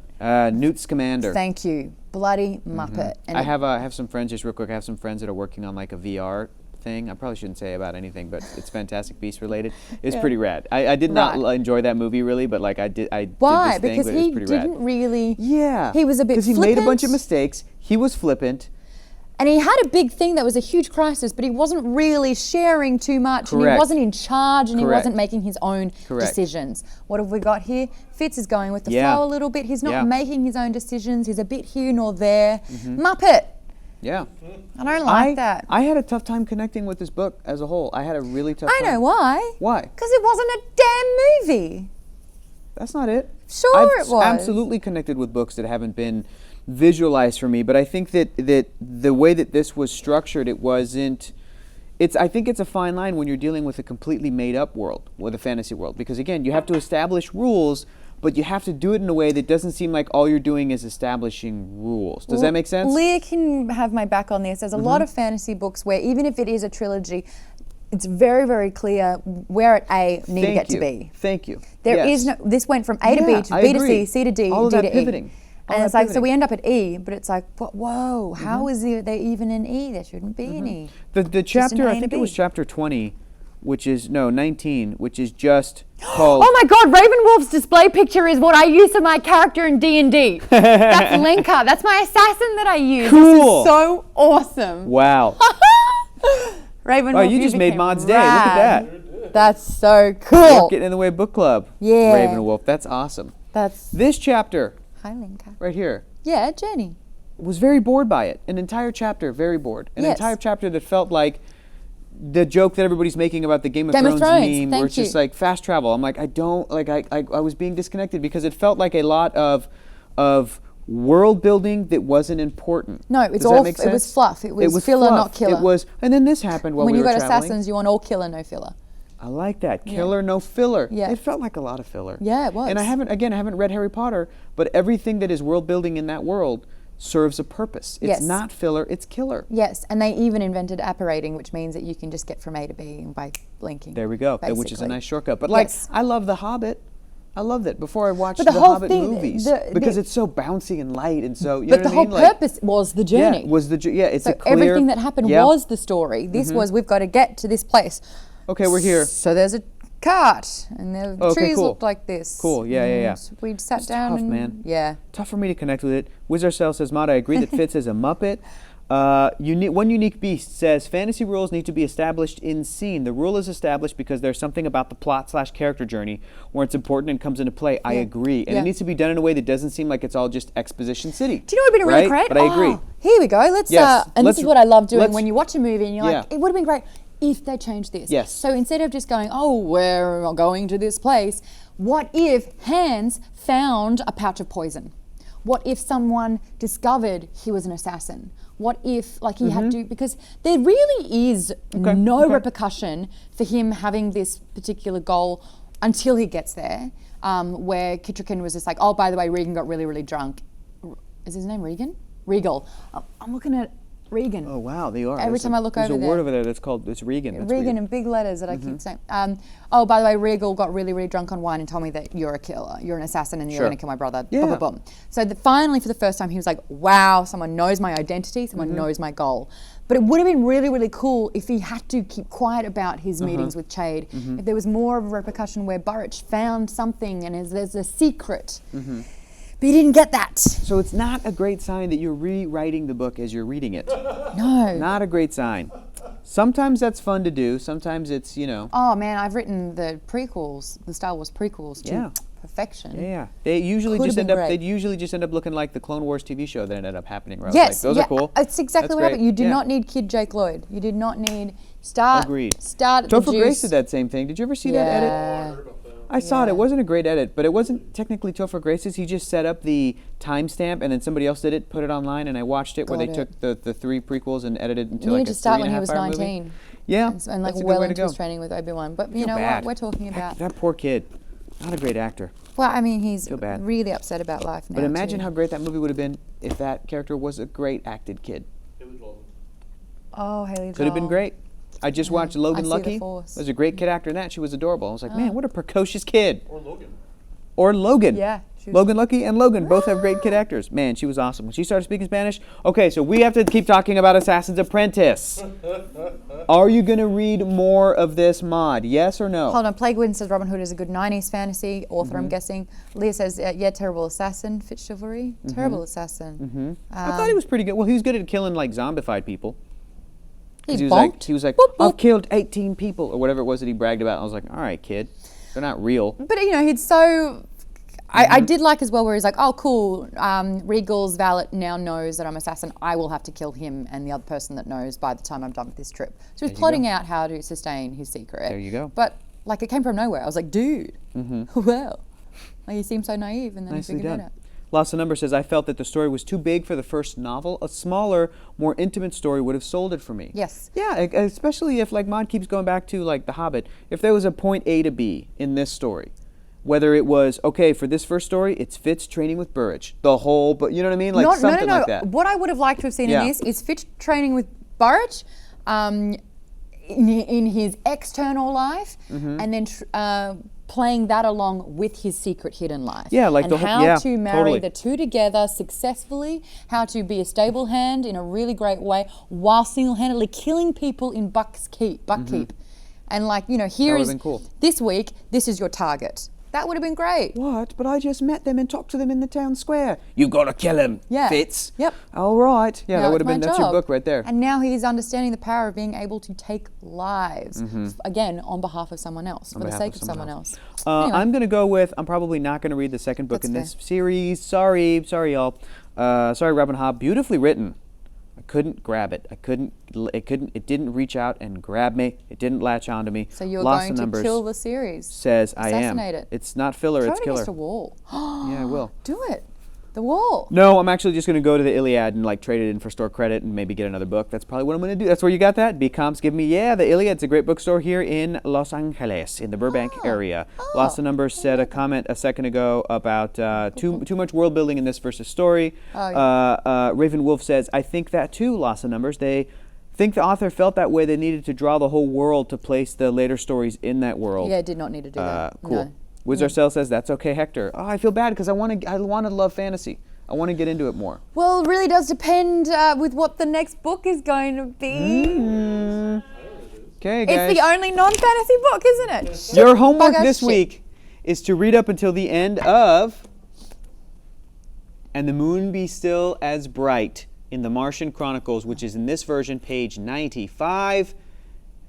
Newt Scamander. Thank you. Bloody Muppet. And I have some friends, just real quick, I have some friends that are working on like a VR thing. I probably shouldn't say about anything, but it's Fantastic Beasts related. It's pretty rad. I did not Right. enjoy that movie really, but like I did why? this thing, Because but it was he pretty didn't rad. really. Yeah. He was a bit Because he made a bunch of flippant. mistakes. He was flippant. And he had a big thing that was a huge crisis, but he wasn't really sharing too much. And he Correct. wasn't in charge, and he Correct. wasn't making his own Correct. decisions. What have we got here? Fitz is going with the Yeah. flow a little bit. He's not Yeah. making his own decisions. He's a bit here nor there. Muppet. Yeah. I don't like that. I had a tough time connecting with this book as a whole. I had a really tough I time. know why. Why? Because it wasn't a damn movie. That's not it. Sure I've it was. absolutely connected with books that haven't been visualized for me, but I think that the way that this was structured, it wasn't. I think it's a fine line when you're dealing with a completely made up world, with a fantasy world, because again, you have to establish rules, but you have to do it in a way that doesn't seem like all you're doing is establishing rules. Does that make sense? Leah can have my back on this. There's a lot of fantasy books where even if it is a trilogy, it's very, very clear where at A need to get to B. Thank you. There is no. This went from A to B to I B to agree. C, C to D, All of D that to pivoting. E. All And that it's like, so pivoting. we end up at E, but it's like, whoa, how is there even an E? There shouldn't be an E. The an chapter, A I and a think it B. was chapter 20, 19, which is just called. Oh my God, Ravenwolf's display picture is what I use for my character in D&D. That's Linka. That's my assassin that I use. Cool. This is so awesome. Wow. Ravenwolf, Oh, you just made became Maud's day. Look at rad. that. That's so Work cool. Getting in the Way book club. Yeah. Ravenwolf. That's awesome. That's This chapter hi Linka. right here Yeah, Jenny. was very bored by it. An entire chapter, very bored. An Yes. entire chapter that felt like the joke that everybody's making about the Game of Game of Thrones Thrones, meme, where thank it's just you. like fast travel. I'm like, I don't like. I was being disconnected because it felt like a lot of world building that wasn't important. No, it's Does that all make it was sense? fluff. It was filler, fluff. not killer. It was, and then this happened while when we you were got traveling. assassins, you want all killer, no filler. I like that. Killer, no filler. Yeah. It felt like a lot of filler. Yeah, it was. And I haven't read Harry Potter, but everything that is world building in that world serves a purpose. It's Yes. not filler, it's killer. Yes, and they even invented apparating, which means that you can just get from A to B by linking. There we go. Which is a basically. nice shortcut. But like, Yes. I love The Hobbit. I loved it before I watched But the the whole Hobbit thing- movies the- because the- it's so bouncy and light and so. You But know the what I whole mean? Like, purpose was the journey. It's so a clear. everything that happened yeah. was the story. This was we've got to get to this place. Okay, we're here. So there's a cart, and the Okay, trees cool. looked like this. Cool, yeah, yeah, yeah. And we sat It's down tough, and man. yeah. Tough for me to connect with it. Wizard Cell says, Maude, I agree that Fitz is a Muppet. One Unique Beast says, fantasy rules need to be established in scene. The rule is established because there's something about the plot/character journey where it's important and comes into play. I agree. And Yeah. it needs to be done in a way that doesn't seem like it's all just exposition city. Do you know what would have been really right? great? But I agree. Oh, here we go. Let's Yes, and let's- this is what I love doing let's- when you watch a movie and you're like, Yeah. it would have been great if they changed this. Yes. So instead of just going, oh, we're going to this place, what if Hans found a pouch of poison? What if someone discovered he was an assassin? What if, like, he had to, because there really is no repercussion for him having this particular goal until he gets there, where Kittricken was just like, oh, by the way, Regan got really, really drunk. Is his name Regan? Regal. I'm looking at Regan. Oh, wow, they are. Every There's time I look there's over a there. word over there that's called, it's Regan. That's Regan weird. in big letters that I keep saying. Oh, by the way, Regal got really, really drunk on wine and told me that you're a killer, you're an assassin, and you're Sure. going to kill my brother. Yeah. Boom, boom, boom. So finally, for the first time, he was like, wow, someone knows my identity, someone Mm-hmm. knows my goal. But it would have been really, really cool if he had to keep quiet about his meetings with Chade. Mm-hmm. If there was more of a repercussion where Burrich found something and there's a secret. Mm-hmm. But he didn't get that. So it's not a great sign that you're rewriting the book as you're reading it. No. Not a great sign. Sometimes that's fun to do. Sometimes it's, Oh man, I've written the prequels, the Star Wars prequels to Yeah. perfection. Yeah. They usually Could just have end been up. great. They usually just end up looking like the Clone Wars TV show that ended up happening. Where I was Yes, like, those yeah, are cool. it's exactly That's what great. happened. You did Yeah. not need Kid Jake Lloyd. You did not need start. Agreed. Start. Topher the Grace juice. did that same thing. Did you ever see that edit? Yeah. I saw it. Yeah. It wasn't a great edit, but it wasn't technically Topher Grace's. He just set up the timestamp, and then somebody else did it, put it online, and I watched it where they Got took the three prequels and edited into You like need a to start when he 3.5 was hour movie. 19. Yeah, And like that's a good well way to into go. his training with Obi-Wan. But you Feel know bad. what? We're talking about. That poor kid. Not a great actor. Well, I mean, he's Feel bad. really upset about life now. But imagine too. how great that movie would have been if that character was a great acted kid. Haley Joel. Oh, Haley Joel. Could have been great. I just watched I Logan see the Lucky. Force. There's a great kid actor in that. She was adorable. I was like, man, what a precocious kid. Or Logan. Or Logan. Yeah, she was- Logan Lucky and Logan both have great kid actors. Man, she was awesome. When she started speaking Spanish, okay, so we have to keep talking about Assassin's Apprentice. Are you going to read more of this mod? Yes or no? Hold on. Plague Wind says Robin Hood is a good 90s fantasy author, Mm-hmm. I'm guessing. Leah says, yeah, terrible assassin. Fit chivalry. Mm-hmm. Terrible assassin. I thought he was pretty good. Well, he was good at killing like zombified people. 'Cause He he was like, Boop, boop. I've killed 18 people or whatever it was that he bragged about. I was like, all right, kid, they're not real. But you know, he's so. I did like as well where he's like, oh, cool. Regal's valet now knows that I'm assassin. I will have to kill him and the other person that knows by the time I'm done with this trip. So he's plotting out how to sustain his secret. There you go. But like, it came from nowhere. I was like, dude, well, Like, he seemed so naive, and then Nicely he figured done. it out. Lost of Number says, I felt that the story was too big for the first novel. A smaller, more intimate story would have sold it for me. Yes. Yeah, especially if, like, Maude keeps going back to, like, The Hobbit. If there was a point A to B in this story, whether it was, okay, for this first story, it's Fitz training with Burridge. The whole, but you know what I mean? Like, something like that. What I would have liked to have seen Yeah. in this is Fitch training with Burridge in his external life, Mm-hmm. and then playing that along with his secret hidden life. Yeah, like and the whole- how yeah, to marry totally. the two together successfully, how to be a stable hand in a really great way while single-handedly killing people in Buckkeep. And like, you know, here would've is been cool. this week, this is your target. That would have been great. What? But I just met them and talked to them in the town square. You gotta kill him, Yeah. Fitz. Yep. All right. Yeah, Now that would it's have been, my that's your job. book right there. And now he's understanding the power of being able to take lives, Mm-hmm. again, on behalf of someone else, for the behalf sake of of someone someone else. I'm going to go with, I'm probably not going to read the second book That's in fair. this series. Sorry, y'all. Sorry, Robin Hobb. Beautifully written. I couldn't grab it. It didn't reach out and grab me. It didn't latch onto me. So you're Lost going in to Numbers kill the series. says I am. Assassinate it. It's not filler, Throw it's it killer. against a wall. Yeah, I will. Do it. The wall. No, I'm actually just going to go to the Iliad and like trade it in for store credit and maybe get another book. That's probably what I'm going to do. That's where you got that? B-Comps give me, yeah, the Iliad's a great bookstore here in Los Angeles, in the Burbank area. Lost of Numbers said a comment a second ago about too much world building in this versus story. Oh, yeah. Raven Wolf says, I think that too, Lost of Numbers. They think the author felt that way. They needed to draw the whole world to place the later stories in that world. Yeah, did not need to do that. Cool. No. Wizarcell says, that's okay, Hector. Oh, I feel bad because I want to love fantasy. I want to get into it more. Well, it really does depend with what the next book is going to be. Okay, guys. It's the only non-fantasy book, isn't it? Your homework Bugger this shit. week is to read up until the end of And the Moon Be Still as Bright in the Martian Chronicles, which is in this version, page 95.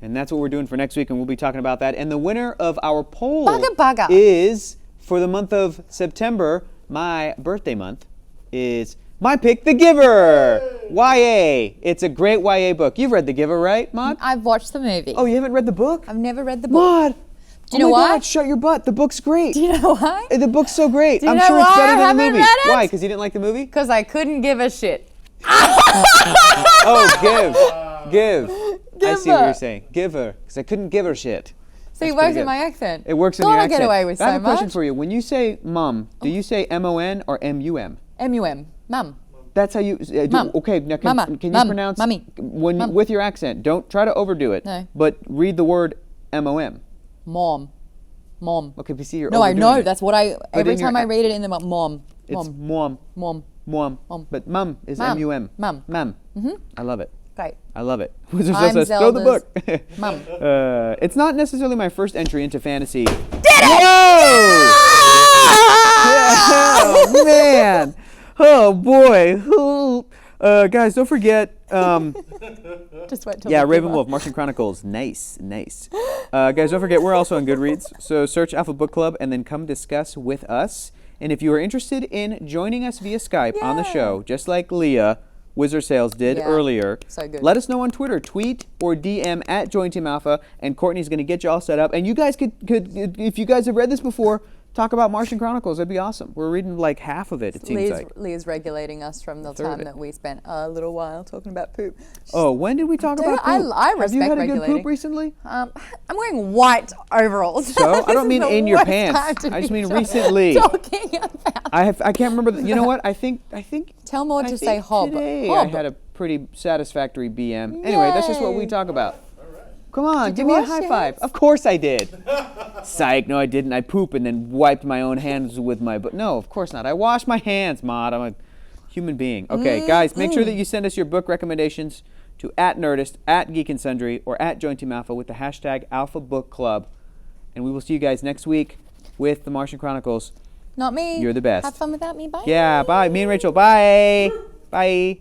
And that's what we're doing for next week, and we'll be talking about that. And the winner of our poll Bugger. is, for the month of September, my birthday month, is my pick, The Giver. YA. It's a great YA book. You've read The Giver, right, Maude? I've watched the movie. Oh, you haven't read the book? I've never read the book. Maude! Do you know oh my why? God, shut your butt. The book's great. Do you know why? The book's so great. Do you I'm know sure it's why better I than the haven't movie. read it? Why? Because you didn't like the movie? Because I couldn't give a shit. Oh, give. I see what Giver. you're saying. Give her. Because I couldn't give her shit. See, it That's works pretty in good. my accent. It works in Thought your I'd accent. get away with I have so a question much. for you. When you say mum, do you say M-O-N or M-U-M? M-U-M. Mum. That's how you do. Mum. Okay, now Mama. can you Mum. pronounce Mummy. when Mum. with your accent? Don't try to overdo it. No. But read the word M-O-M. Mom. Mom. Okay, but see, you're No, I overdoing know. it. That's what I. Every in your time I ac- read it in the mom. It's Mom. mom. Mom. Mom. Mom. But mum is Mum. M-U-M. Mum. Mum. I love it. Great. I love it. Wizard I'm says, throw the Zelda's book. mum. It's not necessarily my first entry into fantasy. Did it! Whoa! Oh, man. Oh, boy. Guys, don't forget. Just wait till Yeah, the Raven giver. Wolf, Martian Chronicles. Nice. Guys, don't forget, we're also on Goodreads. So search Alpha Book Club and then come discuss with us. And if you are interested in joining us via Skype on the Yeah. show, just like Leah Wizard Sales did Yeah. earlier, So good. let us know on Twitter. Tweet or DM at Join Team Alpha, and Courtney's going to get you all set up. And you guys could, if you guys have read this before, talk about Martian Chronicles. That'd be awesome. We're reading like half of it, it seems like. Leah's regulating us from the Third of time it. that we spent a little while talking about poop. Oh, when did we talk Dude, about I- poop? I Have you respect had a good regulating. poop recently? I'm wearing white overalls. So? I This don't is mean the in your worst pants. time to I just be mean recently. Talking about. I can't remember. You know what? I think. Tell Maude I to think say Hobb. Today Hobb. I had a pretty satisfactory BM. Anyway, that's just what we Yay. talk about. Come on, Did give you me a wash high your five. hands? Of course I did. Psych, no I didn't. I poop and then wiped my own hands with my, but no, of course not. I wash my hands, Maude. I'm a human being. Okay, guys, make sure that you send us your book recommendations to @Nerdist, @Geek and Sundry, or @Join Team Alpha with the hashtag Alpha Book Club. And we will see you guys next week with the Martian Chronicles. Not me. You're the best. Have fun without me. Bye. Yeah, bye. Me and Rachel, bye. Bye.